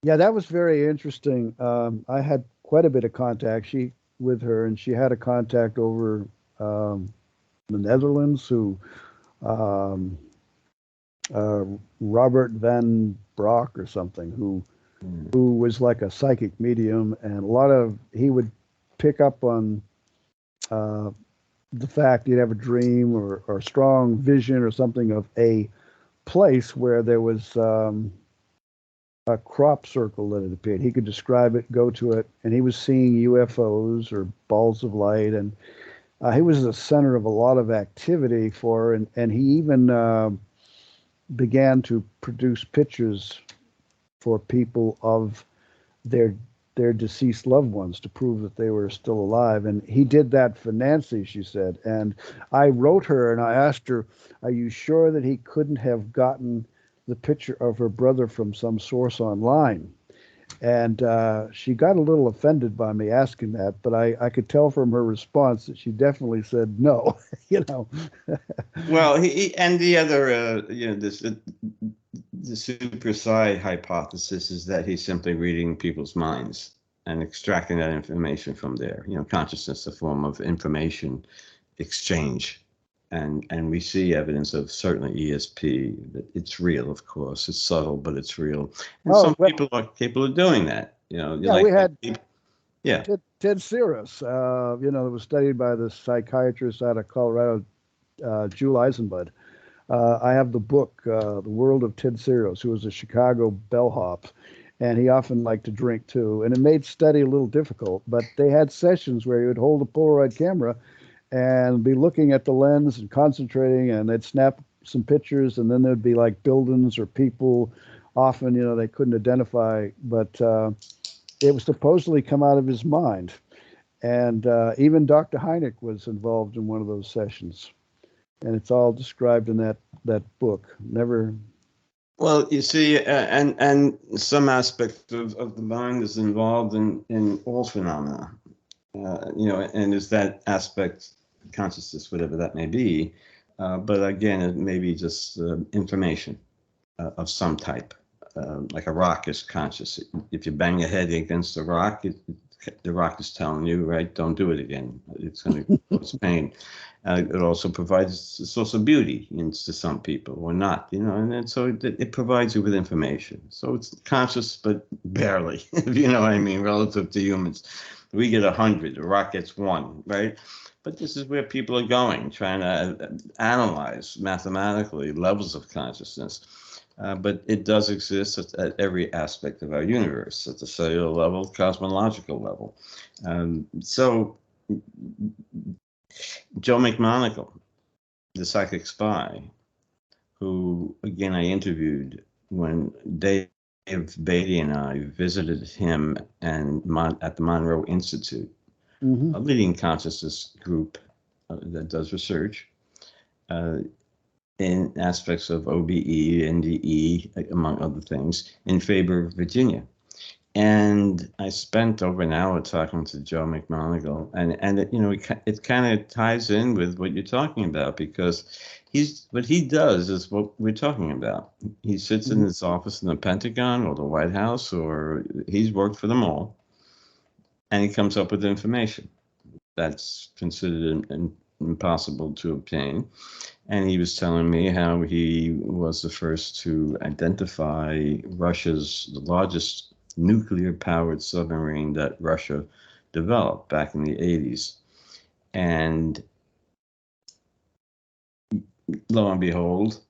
That was very interesting. I had quite a bit of contact with her, and she had a contact over the Netherlands who Robert Van Broek or something, who was like a psychic medium, and he would pick up on the fact he'd have a dream or strong vision or something of a place where there was a crop circle that had appeared. He could describe it, go to it, and he was seeing UFOs or balls of light, and he was the center of a lot of activity for her, and he even began to produce pictures for people of their deceased loved ones to prove that they were still alive. And he did that for Nancy, she said. And I wrote her and I asked her, are you sure that he couldn't have gotten the picture of her brother from some source online? And she got a little offended by me asking that, but I could tell from her response that she definitely said no. Well, he and the other, the super psi hypothesis is that he's simply reading people's minds and extracting that information from there. Consciousness, a form of information exchange. And we see evidence of certainly ESP, that it's real, of course. It's subtle, but it's real. And people are capable of doing that. We had Ted Sirius, that was studied by the psychiatrist out of Colorado, Jule Eisenbud. I have the book, The World of Ted Sirius, who was a Chicago bellhop, and he often liked to drink too. And it made study a little difficult, but they had sessions where he would hold a Polaroid camera and be looking at the lens and concentrating, and they'd snap some pictures, and then there'd be like buildings or people. Often, they couldn't identify, but it was supposedly come out of his mind. And even Dr. Hynek was involved in one of those sessions. And it's all described in that book. Never. Well, you see, and some aspect of the mind is involved in all phenomena, and is that aspect consciousness, whatever that may be. But again, it may be just information of some type, like a rock is conscious. If you bang your head against a rock, the rock is telling you, right, don't do it again. It's going to cause pain. It also provides a source of beauty to some people, or not, and so it provides you with information. So it's conscious, but barely, if you know what I mean, relative to humans. We get 100, the rock gets 1, right? But this is where people are going, trying to analyze mathematically levels of consciousness. but it does exist at every aspect of our universe, at the cellular level, cosmological level. So Joe McMoneagle, the psychic spy, who, again, I interviewed when Dave Beaty and I visited him at the Monroe Institute, a leading consciousness group that does research in aspects of OBE, NDE, among other things, in favor of Virginia. And I spent over an hour talking to Joe McMoneagle, and it kind of ties in with what you're talking about, because what he does is what we're talking about. He sits in his office in the Pentagon or the White House, or he's worked for them all, and he comes up with information that's considered impossible to obtain. And he was telling me how he was the first to identify the largest nuclear-powered submarine that Russia developed back in the 80s. And lo and behold,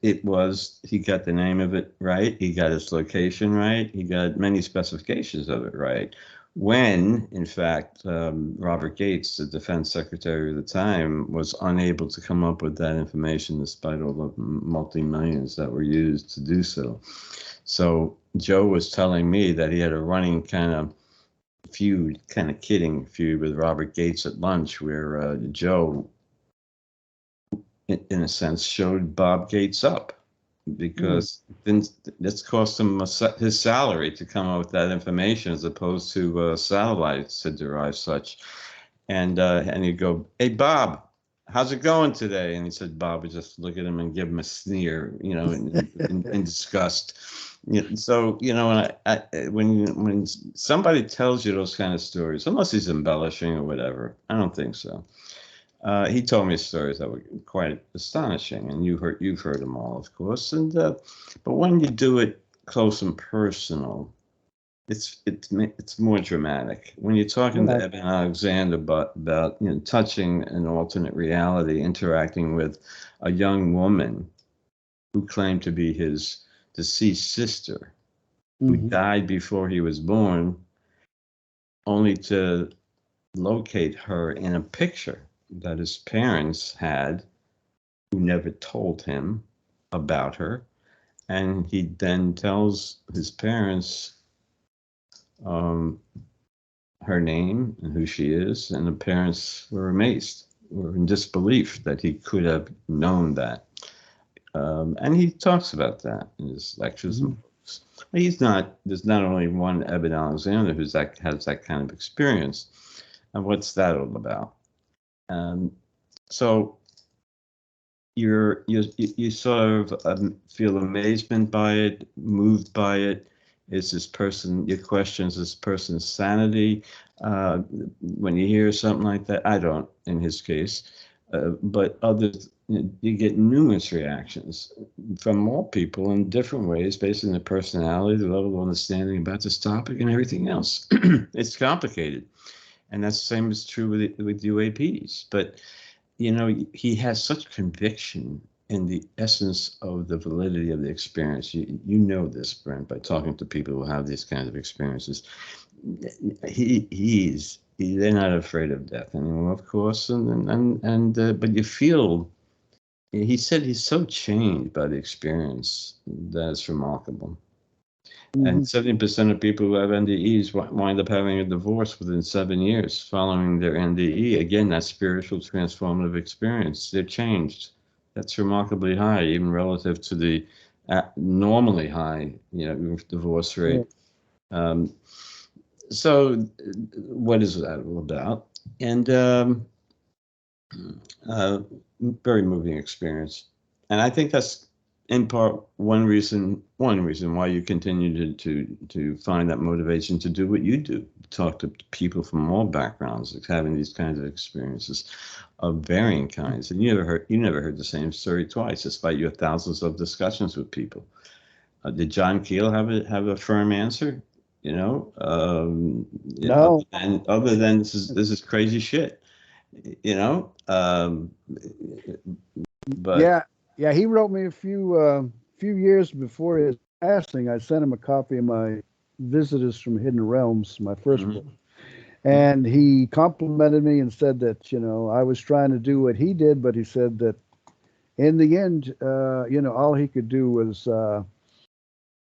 he got the name of it right, he got its location right, he got many specifications of it right. When, in fact, Robert Gates, the defense secretary at the time, was unable to come up with that information despite all the multi-millions that were used to do so. So Joe was telling me that he had a running kind of kidding feud with Robert Gates at lunch, where Joe, in a sense, showed Bob Gates up, because then it's cost him his salary to come up with that information, as opposed to satellites to derive such. And he'd go, "Hey, Bob, how's it going today?" And he said Bob would just look at him and give him a sneer, in disgust. So, when somebody tells you those kind of stories, unless he's embellishing or whatever, I don't think so. He told me stories that were quite astonishing, and you've heard them all, of course. And but when you do it close and personal, it's more dramatic. When you're talking to Eben Alexander about touching an alternate reality, interacting with a young woman who claimed to be his deceased sister, who died before he was born, only to locate her in a picture that his parents had, who never told him about her. And he then tells his parents her name and who she is, and the parents were amazed, were in disbelief that he could have known that. And he talks about that in his lectures and books. There's not only one Eben Alexander has that kind of experience. And what's that all about? So you sort of feel amazement by it, moved by it. Is this person, your questions this person's sanity? When you hear something like that, I don't, in his case, but others, you get numerous reactions from all people in different ways, based on their personality, the level of understanding about this topic, and everything else. It's complicated, and that's the same is true with UAPs. But he has such conviction in the essence of the validity of the experience. You know this, Brent, by talking to people who have these kinds of experiences. They're not afraid of death anymore, of course, but you feel. He said he's so changed by the experience that it's remarkable. And 70% of people who have NDEs wind up having a divorce within 7 years following their NDE. Again, that spiritual transformative experience. They're changed. That's remarkably high, even relative to the normally high, divorce rate. So, what is that all about? And very moving experience, and I think that's in part one reason why you continue to find that motivation to do what you do, talk to people from all backgrounds, having these kinds of experiences of varying kinds. And you never heard the same story twice, despite your thousands of discussions with people. Did John Keel have a firm answer? No. Other than this is crazy shit. But yeah, he wrote me a few few years before his passing, I sent him a copy of my Visitors from Hidden Realms, my 1st book. And he complimented me and said that, I was trying to do what he did, but he said that in the end, all he could do was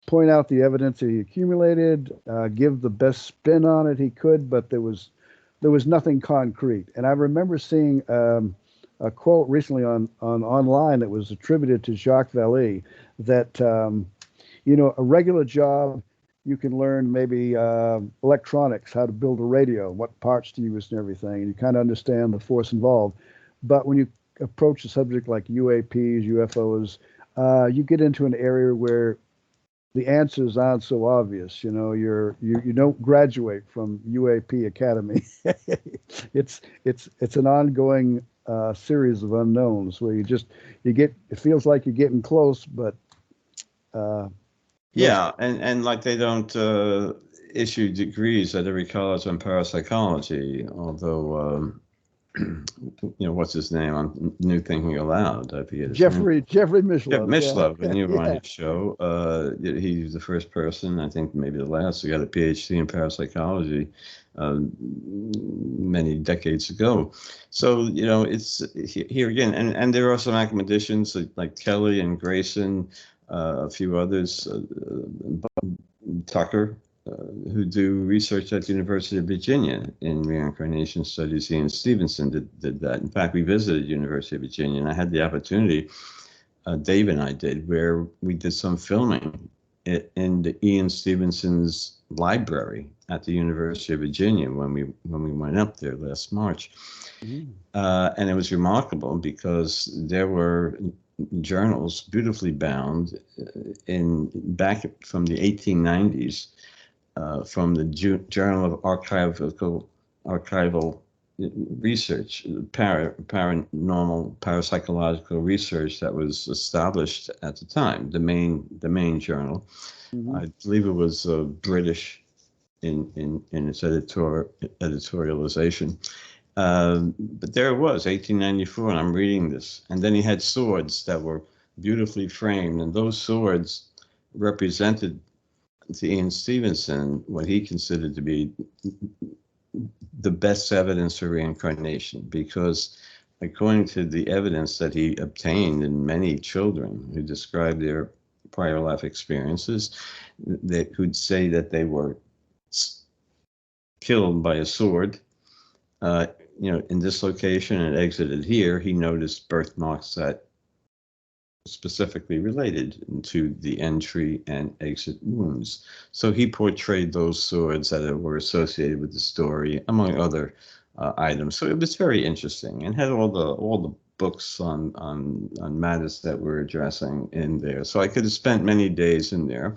point out the evidence that he accumulated, give the best spin on it he could, but there was nothing concrete. And I remember seeing a quote recently on online that was attributed to Jacques Vallée that, a regular job, you can learn maybe electronics, how to build a radio, what parts to use and everything, and you kind of understand the force involved. But when you approach a subject like UAPs, UFOs, you get into an area where the answers aren't so obvious. You don't graduate from UAP Academy. It's an ongoing series of unknowns where it feels like you're getting close, but yeah, and like they don't issue degrees at every college on parapsychology, although what's his name on New Thinking Aloud? I forget his name. Jeffrey Mishlove. Mishlove, when you were on his show, he's the first person, I think maybe the last, who got a Ph.D. in parapsychology many decades ago. So, it's here again, and there are some academicians like Kelly and Grayson, a few others, Tucker, who do research at the University of Virginia in reincarnation studies. Ian Stevenson did that. In fact, we visited University of Virginia, and I had the opportunity, Dave and I did, where we did some filming in the Ian Stevenson's library at the University of Virginia when we went up there last March. And it was remarkable because there were journals beautifully bound back from the 1890s, from the Journal of Archival Research, paranormal parapsychological research that was established at the time, the main journal. I believe it was British in its editorialization. But there it was, 1894, and I'm reading this. And then he had swords that were beautifully framed, and those swords represented to Ian Stevenson what he considered to be the best evidence for reincarnation, because according to the evidence that he obtained in many children who described their prior life experiences, that could say that they were killed by a sword, in this location and exited here. He noticed birthmarks that specifically related to the entry and exit wounds. So he portrayed those swords that were associated with the story, among other items. So it was very interesting, and had all the books on matters that we're addressing in there. So I could have spent many days in there,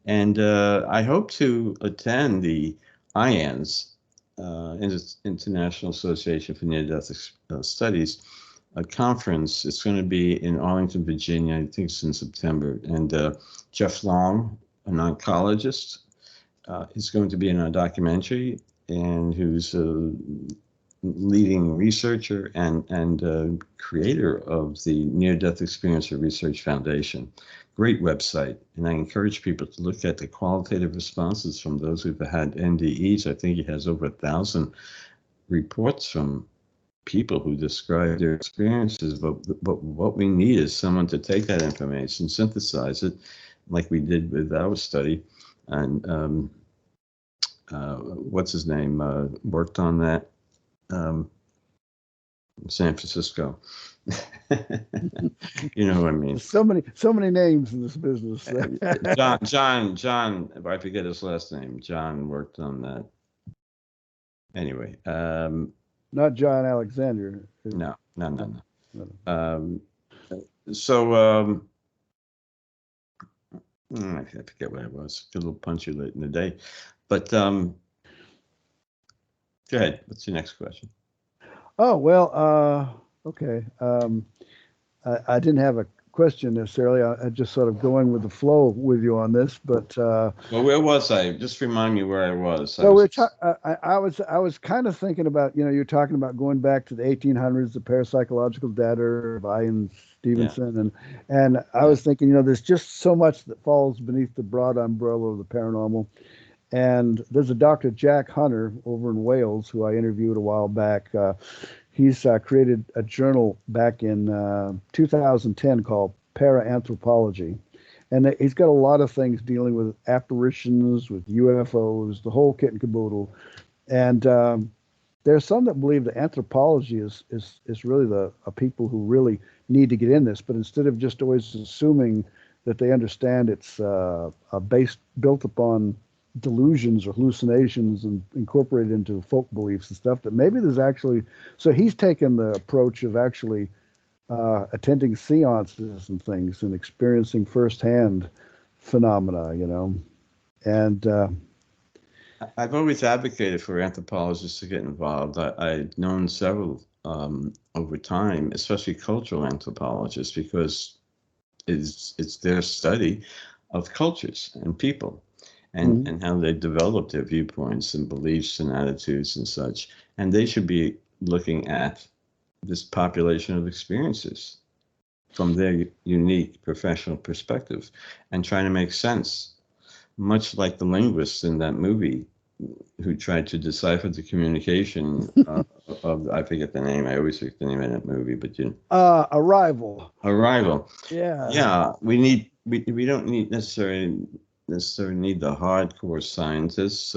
and I hope to attend the IANS, International Association for Near-Death Studies, a conference. It's going to be in Arlington, Virginia. I think it's in September. And Jeff Long, an oncologist, is going to be in our documentary, and who's a leading researcher and creator of the Near-Death Experiencer Research Foundation. Great website, and I encourage people to look at the qualitative responses from those who've had NDEs. I think he has over 1,000 reports from people who describe their experiences, but what we need is someone to take that information, synthesize it, like we did with our study, and what's his name worked on that, San Francisco. You know what I mean. So many names in this business. John, if I forget his last name, John worked on that. Anyway, not John Alexander. No. I forget what it was. A little punchy late in the day, but go ahead. What's your next question? Oh well, okay. I didn't have a question necessarily. I just sort of going with the flow with you on this, but Well, where was I? Just remind me where I was. so I was kind of thinking about, you're talking about going back to the 1800s, the parapsychological data of Ian Yeah. Stevenson, and I was thinking, there's just so much that falls beneath the broad umbrella of the paranormal. And there's a Dr. Jack Hunter over in Wales who I interviewed a while back. He's created a journal back in 2010 called Paraanthropology. And he's got a lot of things dealing with apparitions, with UFOs, the whole kit and caboodle. And there's some that believe that anthropology is really the people who really need to get in this. But instead of just always assuming that they understand it's built upon delusions or hallucinations and incorporated into folk beliefs and stuff, that maybe there's actually, so he's taken the approach of actually attending seances and things and experiencing firsthand phenomena, and I've always advocated for anthropologists to get involved. I've known several over time, especially cultural anthropologists, because it's their study of cultures and people. And how they develop their viewpoints and beliefs and attitudes and such. And they should be looking at this population of experiences from their unique professional perspective and trying to make sense, much like the linguists in that movie who tried to decipher the communication of, I forget the name, I always forget the name of that movie, but Arrival. Yeah, we don't need necessarily need the hardcore scientists,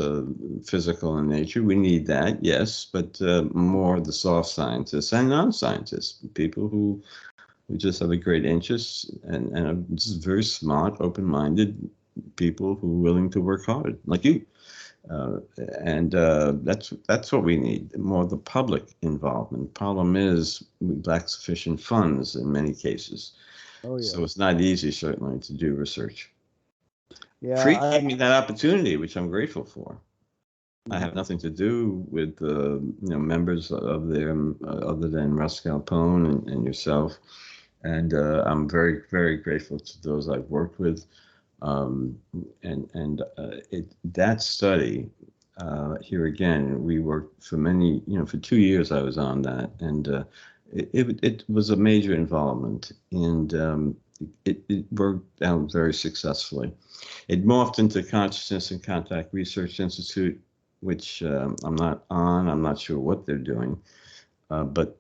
physical in nature. We need that, yes, but more the soft scientists and non-scientists, people who just have a great interest and are just very smart, open-minded people who are willing to work hard, like you. And that's what we need, more the public involvement. Problem is, we lack sufficient funds in many cases. Oh, yeah. So it's not easy, certainly, to do research. Yeah, Free gave me that opportunity, which I'm grateful for. I have nothing to do with members of them other than Russ Galpone and yourself, and I'm very, very grateful to those I've worked with. That study here again, we worked for many, for 2 years I was on that, and it was a major involvement, and it worked out very successfully. It morphed into Consciousness and Contact Research Institute, which I'm not on. I'm not sure what they're doing, but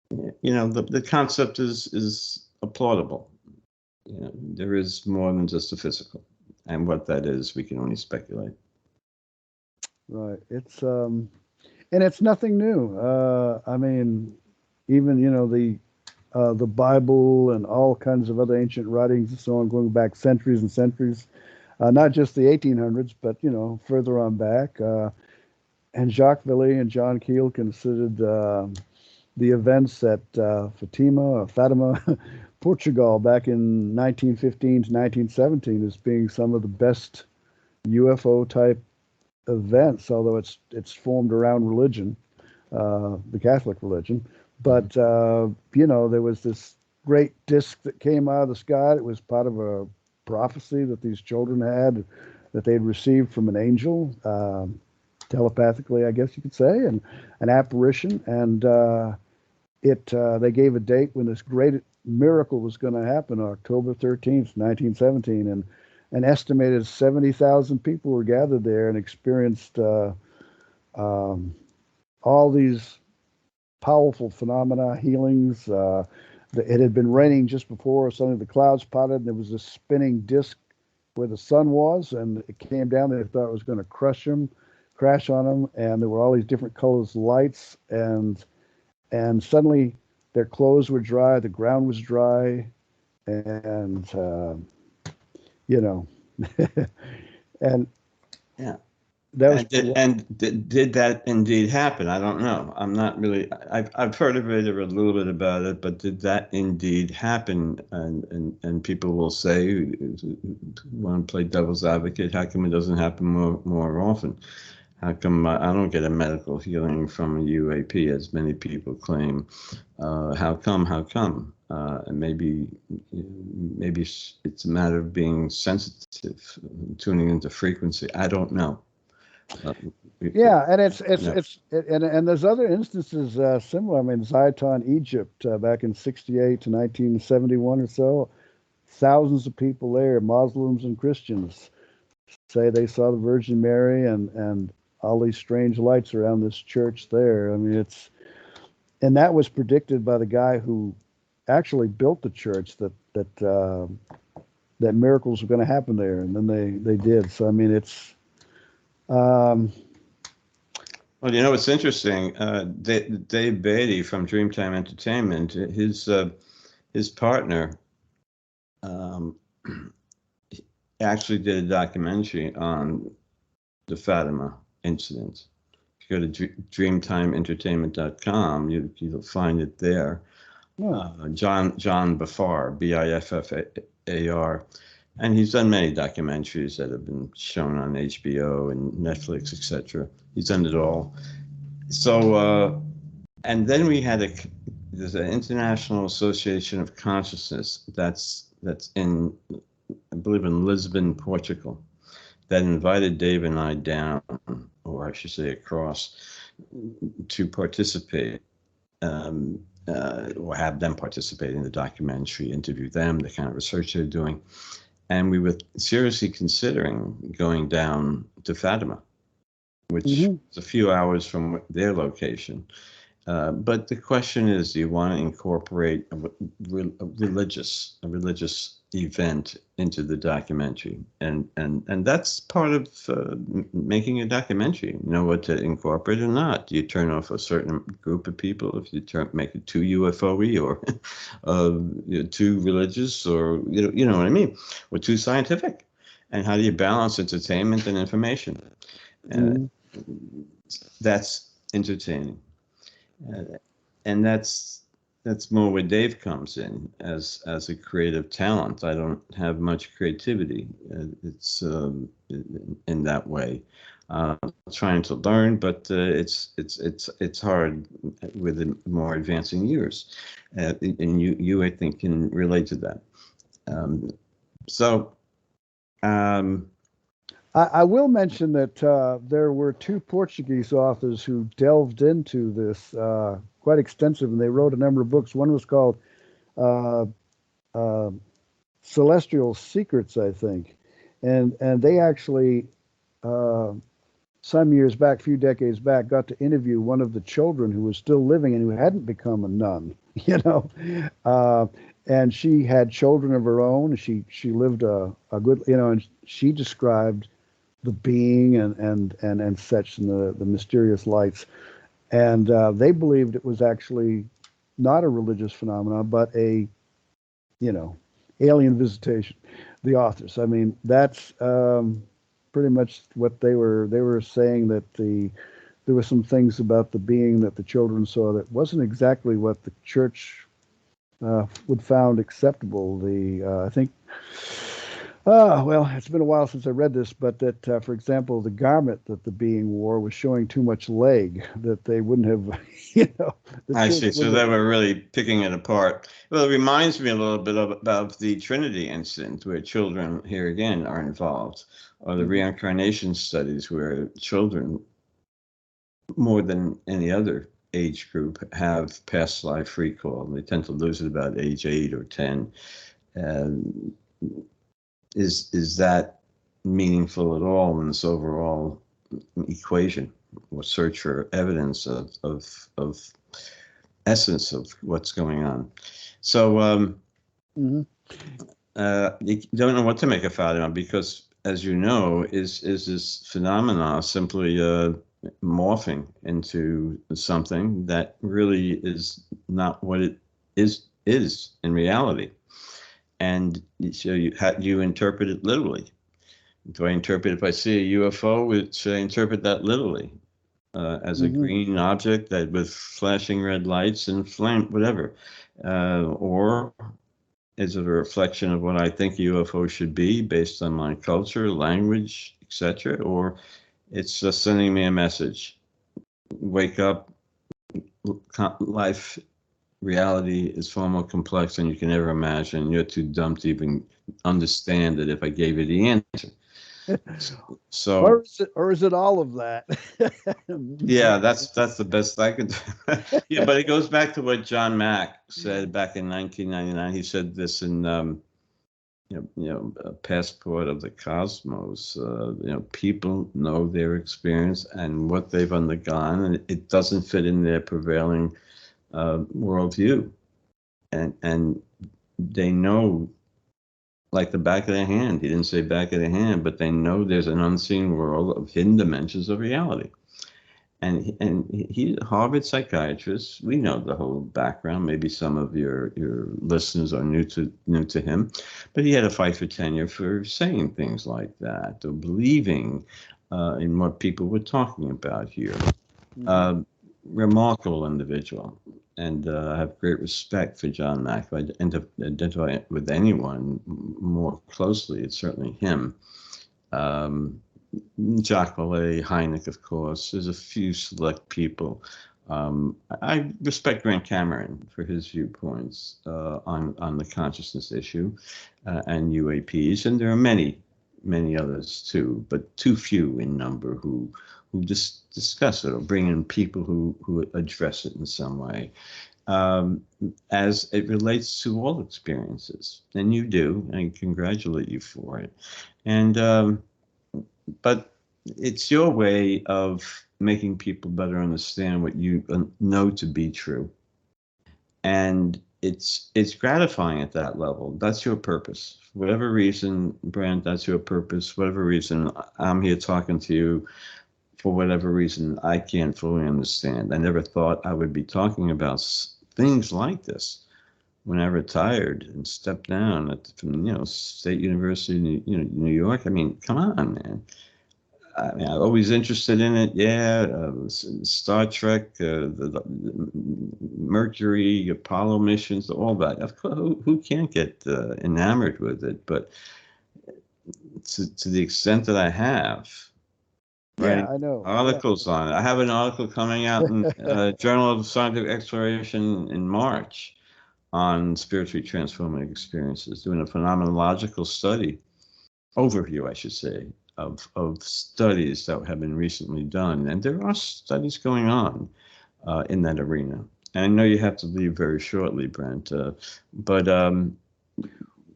the concept is applaudable. There is more than just the physical, and what that is, we can only speculate. Right. It's and it's nothing new. I mean, even the Bible and all kinds of other ancient writings and so on, going back centuries and centuries, not just the 1800s, but further on back. And Jacques Vallée and John Keel considered the events at Fatima, Portugal, back in 1915 to 1917 as being some of the best UFO type events, although it's formed around religion, the Catholic religion. But there was this great disc that came out of the sky. It was part of a prophecy that these children had, that they'd received from an angel, telepathically, I guess you could say, and an apparition. And they gave a date when this great miracle was going to happen, October 13th, 1917, and an estimated 70,000 people were gathered there and experienced all these powerful phenomena, healings. It had been raining just before, suddenly the clouds parted, and there was a spinning disc where the sun was, and it came down. They thought it was going to crash on them, and there were all these different colors, lights, and suddenly their clothes were dry, the ground was dry, and and yeah. Did that indeed happen? I don't know. I'm not really. I've heard of it or a little bit about it, but did that indeed happen? And people will say, want to play devil's advocate, how come it doesn't happen more often? How come I don't get a medical healing from a UAP, as many people claim? How come? How come? And maybe it's a matter of being sensitive, tuning into frequency. I don't know. Yeah, and Yeah. and there's other instances similar. I mean, Zayatan, Egypt, back in '68 to 1971 or so, thousands of people there, Muslims and Christians, say they saw the Virgin Mary and all these strange lights around this church there. I mean, and that was predicted by the guy who actually built the church that miracles were going to happen there, and then they did. So I mean, it's um, Well, it's interesting. Dave Beaty from Dreamtime Entertainment, his partner, um, actually did a documentary on the Fatima incident. If you go to dreamtimeentertainment.com, you'll find it there. yeah. John Biffar, Biffar, and he's done many documentaries that have been shown on HBO and Netflix, etc. He's done it all. So, and then there's an International Association of Consciousness that's in, I believe, in Lisbon, Portugal, that invited Dave and I down, or I should say across, to participate, or have them participate in the documentary, interview them, the kind of research they're doing. And we were seriously considering going down to Fatima, which is a few hours from their location. But the question is, do you want to incorporate a religious event into the documentary? And that's part of making a documentary. You know what to incorporate or not. Do you turn off a certain group of people if you make it too UFO-y, or too religious, or you know what I mean, or too scientific? And how do you balance entertainment and information? That's entertaining. And that's more where Dave comes in as a creative talent. I don't have much creativity. It's in that way. Trying to learn, but it's hard with the more advancing years, and you I think can relate to that. I will mention that there were two Portuguese authors who delved into this quite extensive, and they wrote a number of books. One was called Celestial Secrets, I think, and they actually some years back, a few decades back, got to interview one of the children who was still living and who hadn't become a nun, and she had children of her own. She lived a good, and she described the being and such, and the mysterious lights, and they believed it was actually not a religious phenomenon, but a alien visitation. The authors, I mean, that's pretty much what they were saying, that there were some things about the being that the children saw that wasn't exactly what the church would found acceptable. I think. Well, it's been a while since I read this, but that, for example, the garment that the being wore was showing too much leg, that they wouldn't have, I see. So they were really picking it apart. Well, it reminds me a little bit about the Trinity incident, where children, here again, are involved, or the reincarnation studies, where children, more than any other age group, have past life recall. They tend to lose it about age 8 or 10. Is that meaningful at all in this overall equation, or search for evidence of essence of what's going on? So you don't know what to make of Fatima, because, as you know, is this phenomena simply morphing into something that really is not what it is in reality. And so you interpret it literally. Do I interpret, if I see a UFO, should I interpret that literally as a green object that with flashing red lights and flame, whatever? Or is it a reflection of what I think UFO should be based on my culture, language, etc.? Or It's just sending me a message. Wake up. Life, reality is far more complex than you can ever imagine. You're too dumb to even understand it if I gave you the answer. So, or is it all of that? yeah, that's the best I could do. Yeah, but it goes back to what John Mack said back in 1999. He said this in a Passport of the Cosmos. People know their experience and what they've undergone, and it doesn't fit in their prevailing worldview, and they know like the back of their hand. He didn't say back of their hand, but they know there's an unseen world of hidden dimensions of reality. And he's a Harvard psychiatrist. We know the whole background. Maybe some of your listeners are new to him, but he had a fight for tenure for saying things like that or believing in what people were talking about here. Remarkable individual, and I have great respect for John Mack. If I identify with anyone more closely, it's certainly him. Jacques Vallée, Hynek, of course. There's a few select people. I respect Grant Cameron for his viewpoints on the consciousness issue and UAPs, and there are many others too, but too few in number who just discuss it or bring in people who address it in some way as it relates to all experiences. And you do, and I congratulate you for it. And but it's your way of making people better understand what you know to be true. And it's gratifying at that level. That's your purpose. For whatever reason, Brent, that's your purpose. Whatever reason, I'm here talking to you. For whatever reason, I can't fully understand. I never thought I would be talking about things like this when I retired and stepped down from State University, New York. I mean, come on, man. I mean, I'm always interested in it. Yeah, Star Trek, the Mercury, Apollo missions, all that. Of course, who can't get enamored with it? But to the extent that I have, yeah, I know. articles on it. I have an article coming out in Journal of Scientific Exploration in March on spiritually transformative experiences, doing a phenomenological study, overview, I should say, of studies that have been recently done. And there are studies going on in that arena. And I know you have to leave very shortly, Brent, but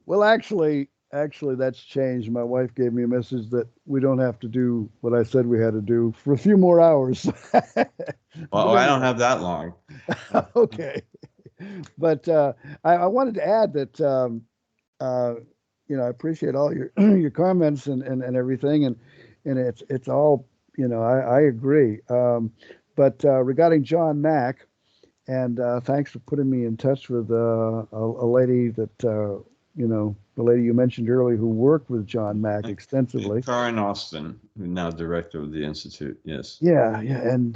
well, actually, that's changed. My wife gave me a message that we don't have to do what I said we had to do for a few more hours. well, I don't have that long. Okay, but I wanted to add that I appreciate all your your comments and everything, and it's all I agree. But regarding John Mack, and thanks for putting me in touch with a lady that the lady you mentioned earlier who worked with John Mack extensively. Karen Austin, who's now director of the Institute. Yes. Yeah, and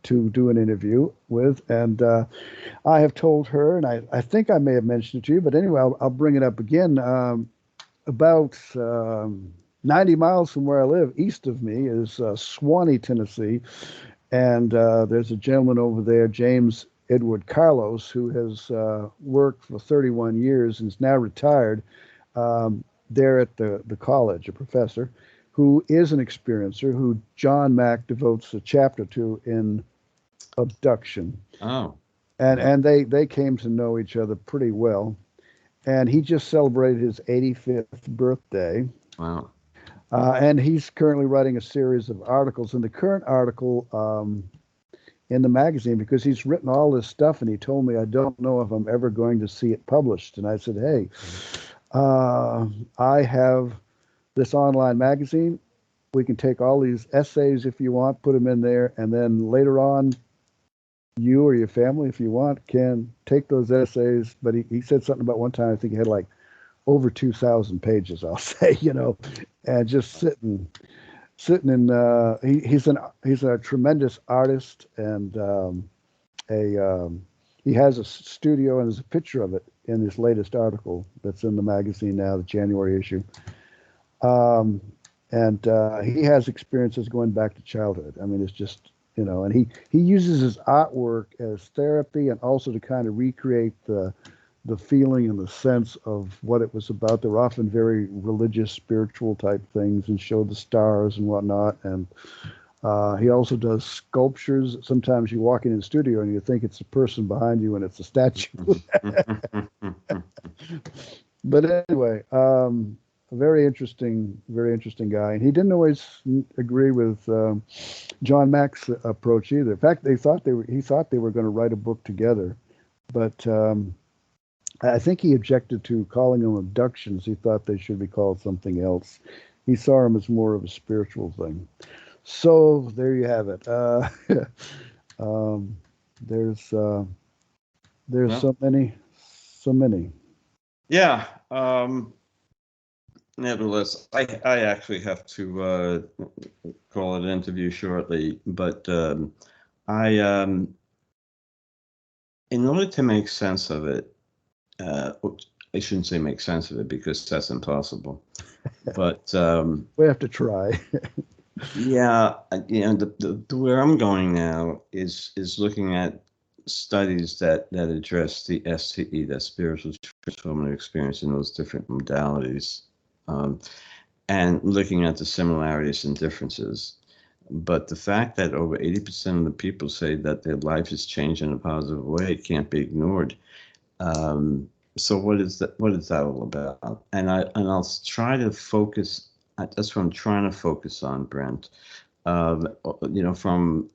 to do an interview with, and I have told her, and I think I may have mentioned it to you, but anyway, I'll bring it up again. About 90 miles from where I live, east of me, is Swanee, Tennessee, and there's a gentleman over there, James Edward Carlos, who has worked for 31 years and is now retired there at the college, a professor, who is an experiencer, who John Mack devotes a chapter to in abduction. Oh. And they came to know each other pretty well. And he just celebrated his 85th birthday. Wow. And he's currently writing a series of articles. And the current article in the magazine, because he's written all this stuff, and he told me, I don't know if I'm ever going to see it published. And I said, hey, I have this online magazine. We can take all these essays if you want, put them in there, and then later on, you or your family, if you want, can take those essays. But he said something about one time, I think he had like over 2,000 pages, I'll say, and just sitting in, he's a tremendous artist, and he has a studio, and there's a picture of it in his latest article that's in the magazine now, the January issue. And he has experiences going back to childhood. I mean, it's just, and he uses his artwork as therapy and also to kind of recreate the feeling and the sense of what it was about. They're often very religious, spiritual type things, and show the stars and whatnot. And he also does sculptures. Sometimes you walk in the studio and you think it's a person behind you and it's a statue. But anyway, a very interesting guy. And he didn't always agree with John Mack's approach either. In fact, he thought they were going to write a book together, but I think he objected to calling them abductions. He thought they should be called something else. He saw them as more of a spiritual thing. So there you have it. There's Well, so many. yeah. Nevertheless, I actually have to call it an interview shortly, but I in order to make sense of it, I shouldn't say make sense of it because that's impossible. But We have to try. yeah, the where I'm going now is looking at studies that address the STE, that spiritual transformative experience in those different modalities, and looking at the similarities and differences. But the fact that over 80% of the people say that their life has changed in a positive way can't be ignored. So what is that? What is that all about? And I'll try to focus. That's what I'm trying to focus on, Brent. From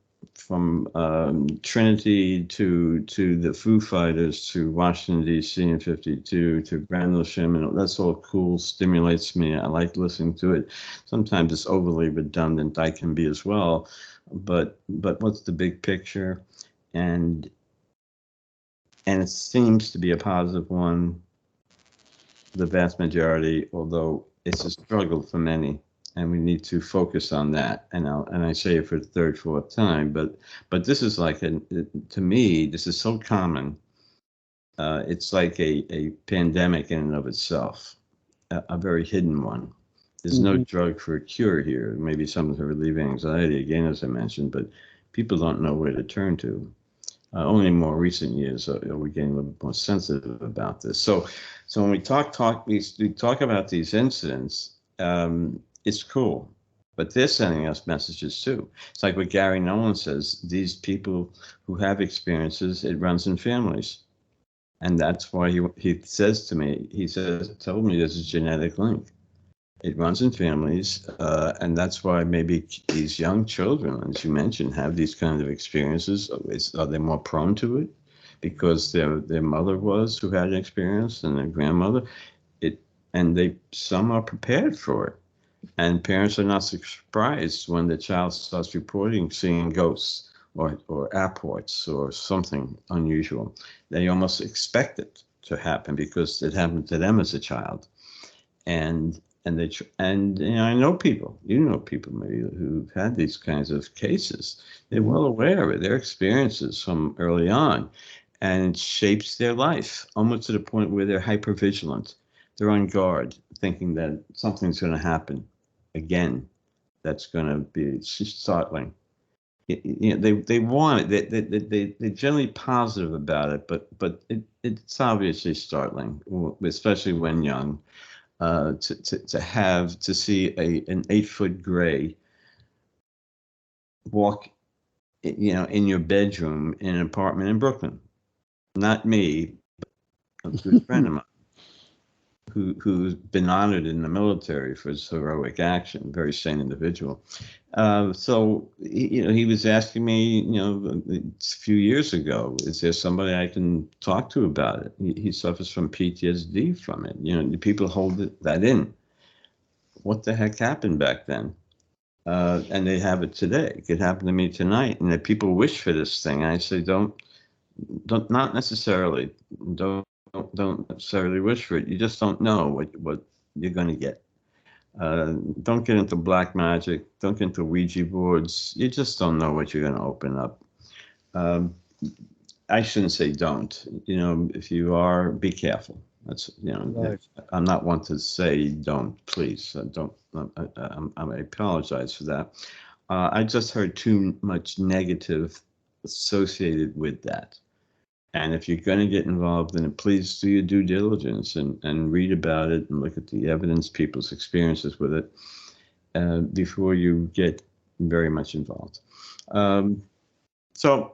Trinity to the Foo Fighters to Washington D.C. in '52 to Rendlesham, and that's all cool. Stimulates me. I like listening to it. Sometimes it's overly redundant. I can be as well. But what's the big picture? And it seems to be a positive one, the vast majority, although it's a struggle for many, and we need to focus on that. And I say it for the third, fourth time, but this is like, to me, this is so common. It's like a pandemic in and of itself, a very hidden one. There's no drug for a cure here. Maybe something to relieve anxiety, again, as I mentioned, but people don't know where to turn to. Only in more recent years we're getting a little bit more sensitive about this. So when we talk about these incidents, it's cool, but they're sending us messages too. It's like what Gary Nolan says: these people who have experiences, it runs in families, and that's why he says to me, told me there's a genetic link. It runs in families, and that's why maybe these young children, as you mentioned, have these kind of experiences. Are they more prone to it because their mother was who had an experience and their grandmother? Some are prepared for it, and parents are not surprised when the child starts reporting seeing ghosts or apports or something unusual. They almost expect it to happen because it happened to them as a child, and I know people, maybe, who've had these kinds of cases. They're well aware of it, their experiences from early on, and it shapes their life almost to the point where they're hypervigilant. They're on guard, thinking that something's going to happen again. That's going to be startling. They want it. They're generally positive about it, but it's obviously startling, especially when young. To see an 8-foot gray walk, in your bedroom in an apartment in Brooklyn. Not me, but a good friend of mine who's been honored in the military for his heroic action. Very sane individual. So he was asking me, a few years ago, is there somebody I can talk to about it? He suffers from PTSD from it. People hold that in. What the heck happened back then? And they have it today. It could happen to me tonight. And that people wish for this thing. I say, not necessarily. Don't necessarily wish for it. You just don't know what you're going to get. Don't get into black magic. Don't get into Ouija boards. You just don't know what you're going to open up. I shouldn't say don't. If you are, be careful. That's, Right. I'm not one to say don't, please, don't, I apologize for that. I just heard too much negative associated with that. And if you're going to get involved in it, please do your due diligence and read about it and look at the evidence, people's experiences with it, before you get very much involved. So,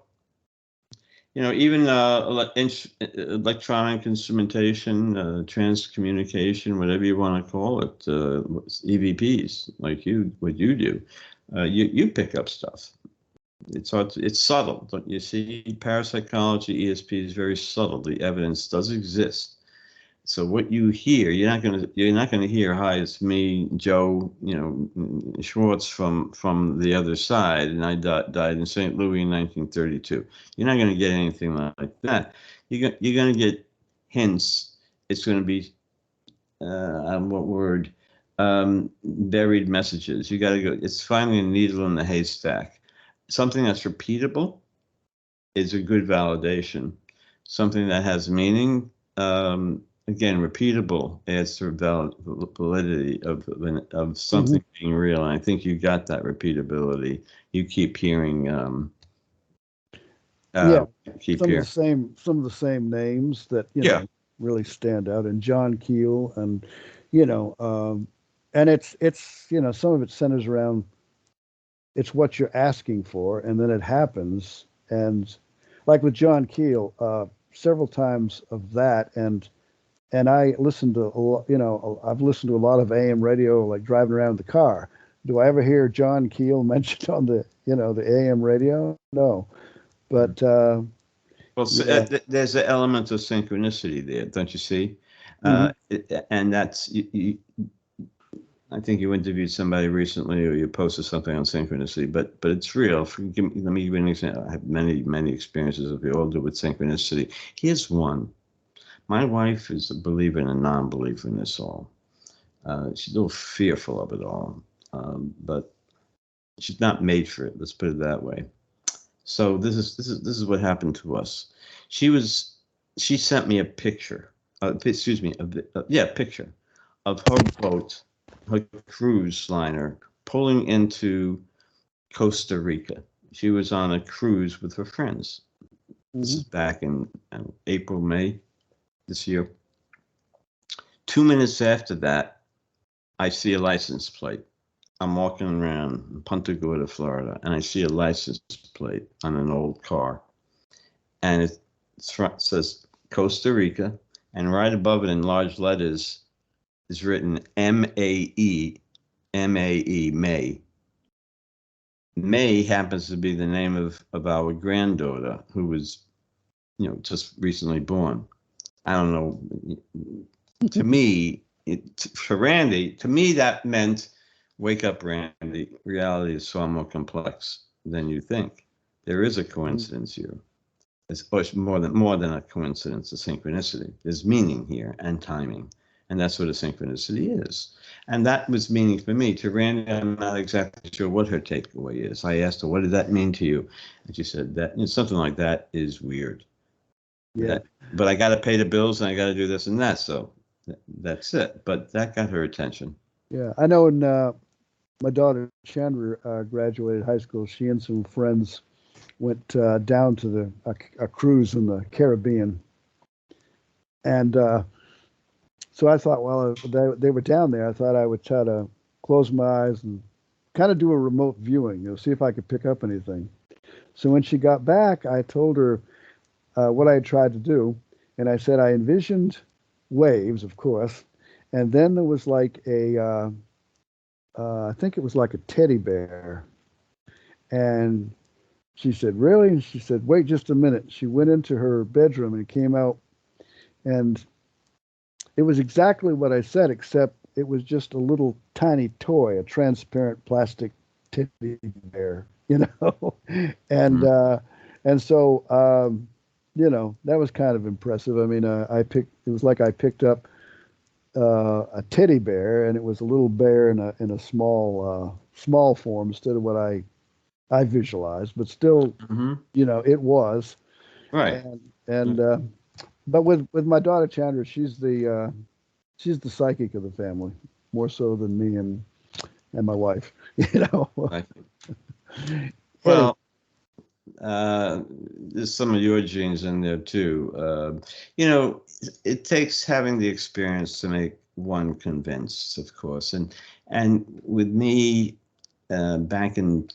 even electronic instrumentation, transcommunication, whatever you want to call it, EVPs, like what you do, you pick up stuff. It's subtle, don't you see? Parapsychology, ESP is very subtle. The evidence does exist. So what you hear, you're not gonna hear, "Hi, it's me, Joe, Schwartz from the other side, and I died in St. Louis in 1932." You're not gonna get anything like that. You're gonna get hints. It's gonna be what word? Buried messages. You got to go. It's finding a needle in the haystack. Something that's repeatable is a good validation. Something that has meaning. Again, repeatable adds to validity of something being real. And I think you got that repeatability. You keep hearing. Yeah, keep some hearing. some of the same names that really stand out, and John Keel, and and it's some of it centers around it's what you're asking for, and then it happens, and like with John Keel, several times of that, and I listened to a lot, I've listened to a lot of AM radio, like driving around the car. Do I ever hear John Keel mentioned on the the AM radio? No, but well, there's an element of synchronicity there, don't you see? And that's I think you interviewed somebody recently, or you posted something on synchronicity, but it's real. Let me give you an example. I have many experiences of it all do with synchronicity. Here's one. My wife is a believer and a non-believer in this all. She's a little fearful of it all, but she's not made for it. Let's put it that way. So this is what happened to us. She sent me a picture. Excuse me, picture of her boat, her cruise liner, pulling into Costa Rica. She was on a cruise with her friends. This is back in April, May this year. 2 minutes after that, I see a license plate. I'm walking around in Punta Gorda, Florida, and I see a license plate on an old car. And it says Costa Rica, and right above it in large letters is written M-A-E, M-A-E, May. May happens to be the name of our granddaughter, who was, just recently born. I don't know. To me, for Randy, to me that meant, wake up, Randy. Reality is far more complex than you think. There is a coincidence here. It's more than a coincidence, a synchronicity. There's meaning here and timing. And that's what a synchronicity is. And that was meaning for me. To Randy, I'm not exactly sure what her takeaway is. I asked her, "What did that mean to you?" And she said that something like that is weird. Yeah. But I got to pay the bills and I got to do this and that. So that's it. But that got her attention. Yeah, I know. When my daughter Chandra graduated high school, she and some friends went down to a cruise in the Caribbean, and so I thought, well, they were down there. I thought I would try to close my eyes and kind of do a remote viewing, see if I could pick up anything. So when she got back, I told her what I had tried to do, and I said I envisioned waves, of course, and then there was like I think it was like a teddy bear, and she said, "Really?" And she said, "Wait just a minute." She went into her bedroom and came out, and it was exactly what I said, except it was just a little tiny toy, a transparent plastic teddy bear, and so that was kind of impressive. I mean, it was like I picked up a teddy bear, and it was a little bear in a small form instead of what I visualized, but still, it was right. and But with my daughter Chandra, she's the psychic of the family, more so than me and my wife. You know. I, Anyway, well, there's some of your genes in there too. You know, it takes having the experience to make one convinced, of course. And with me, back in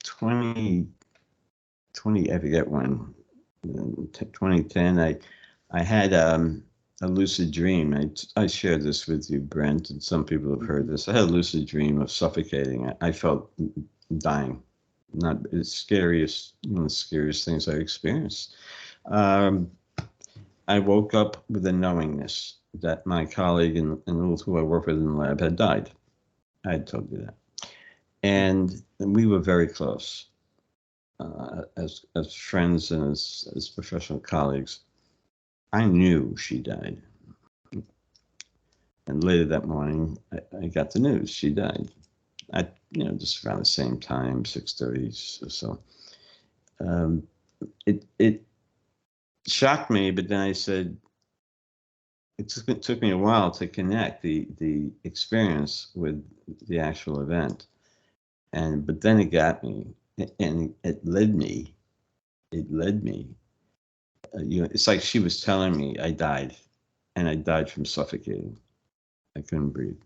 2020, I forget when, 2010, I had a lucid dream. I shared this with you, Brent, and some people have heard this. I had a lucid dream of suffocating. I felt dying. Not as scariest, one of the scariest things I experienced. Um, I woke up with a knowingness that my colleague and who I work with in the lab had died. I had told you that, and we were very close as friends and as professional colleagues. I knew she died, and later that morning, I got the news she died. Just around the same time, 6:30 or so. It shocked me, but then I said, it took me a while to connect the experience with the actual event, but then it got me, and it led me. It's like she was telling me I died, and I died from suffocating. I couldn't breathe.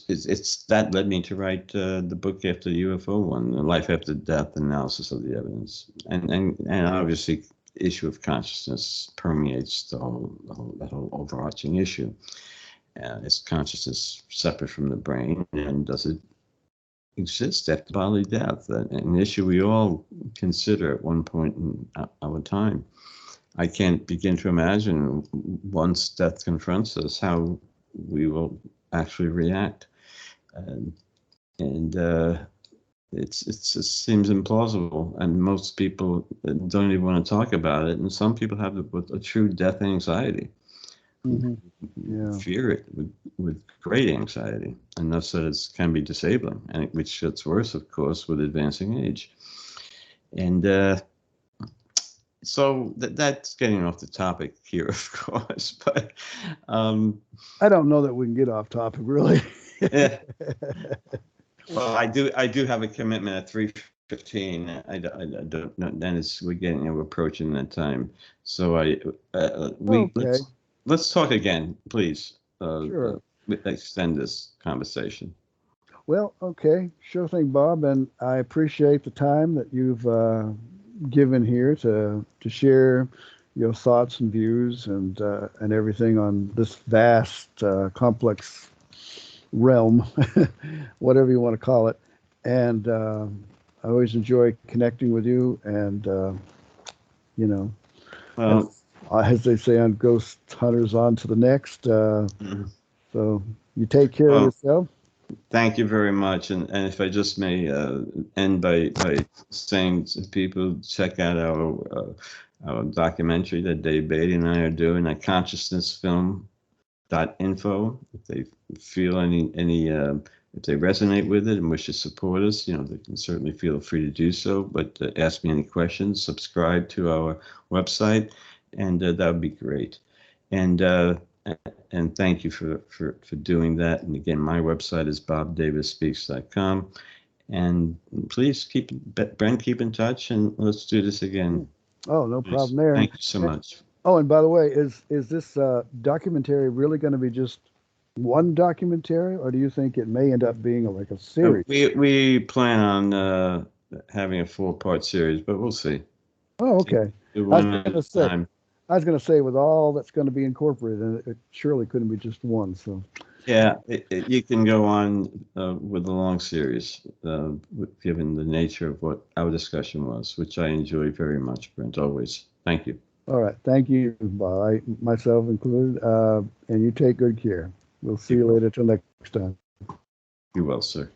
It's that led me to write the book after the UFO one, the Life After Death Analysis of the Evidence, and obviously issue of consciousness permeates that whole overarching issue. Is consciousness separate from the brain, and does it exist after bodily death? An issue we all consider at one point in our time. I can't begin to imagine once death confronts us how we will actually react, and it seems implausible, and most people don't even want to talk about it, and some people have a true death anxiety. Yeah. Fear it with great anxiety, and thus that it can be disabling, and which gets worse, of course, with advancing age. And so that's getting off the topic here, of course, but I don't know that we can get off topic, really. yeah. Well, I do have a commitment at 3:15. I don't know. Then we're approaching that time. So Okay. let's talk again, please. Sure. Extend this conversation. Well, okay, sure thing, Bob, and I appreciate the time that you've given here to share your thoughts and views and everything on this vast, complex realm, whatever you want to call it. And I always enjoy connecting with you, and Well, as they say on Ghost Hunters, on to the next. mhm. So you take care of Well, yourself. thank you very much. And if I just may end by saying to people, check out our documentary that Dave Beaty and I are doing at consciousnessfilm.info. If they feel any if they resonate with it and wish to support us, they can certainly feel free to do so. But ask me any questions, subscribe to our website, and that would be great. And thank you for doing that. And again, my website is bobdavisspeaks.com. And please keep in touch, and let's do this again. Oh, no Please. problem there. Thank you so much. Oh, and by the way, is this documentary really going to be just one documentary, or do you think it may end up being like a series? We plan on having a 4-part series, but we'll see. Oh, okay. Do I was one at going a to say, time. with all that's going to be incorporated, it surely couldn't be just one. So Yeah, you can go on with the long series, given the nature of what our discussion was, which I enjoy very much, Brent, always. Thank you. all right, thank you, Bob, myself included, and you take good care. We'll see you later till next time. You will, sir.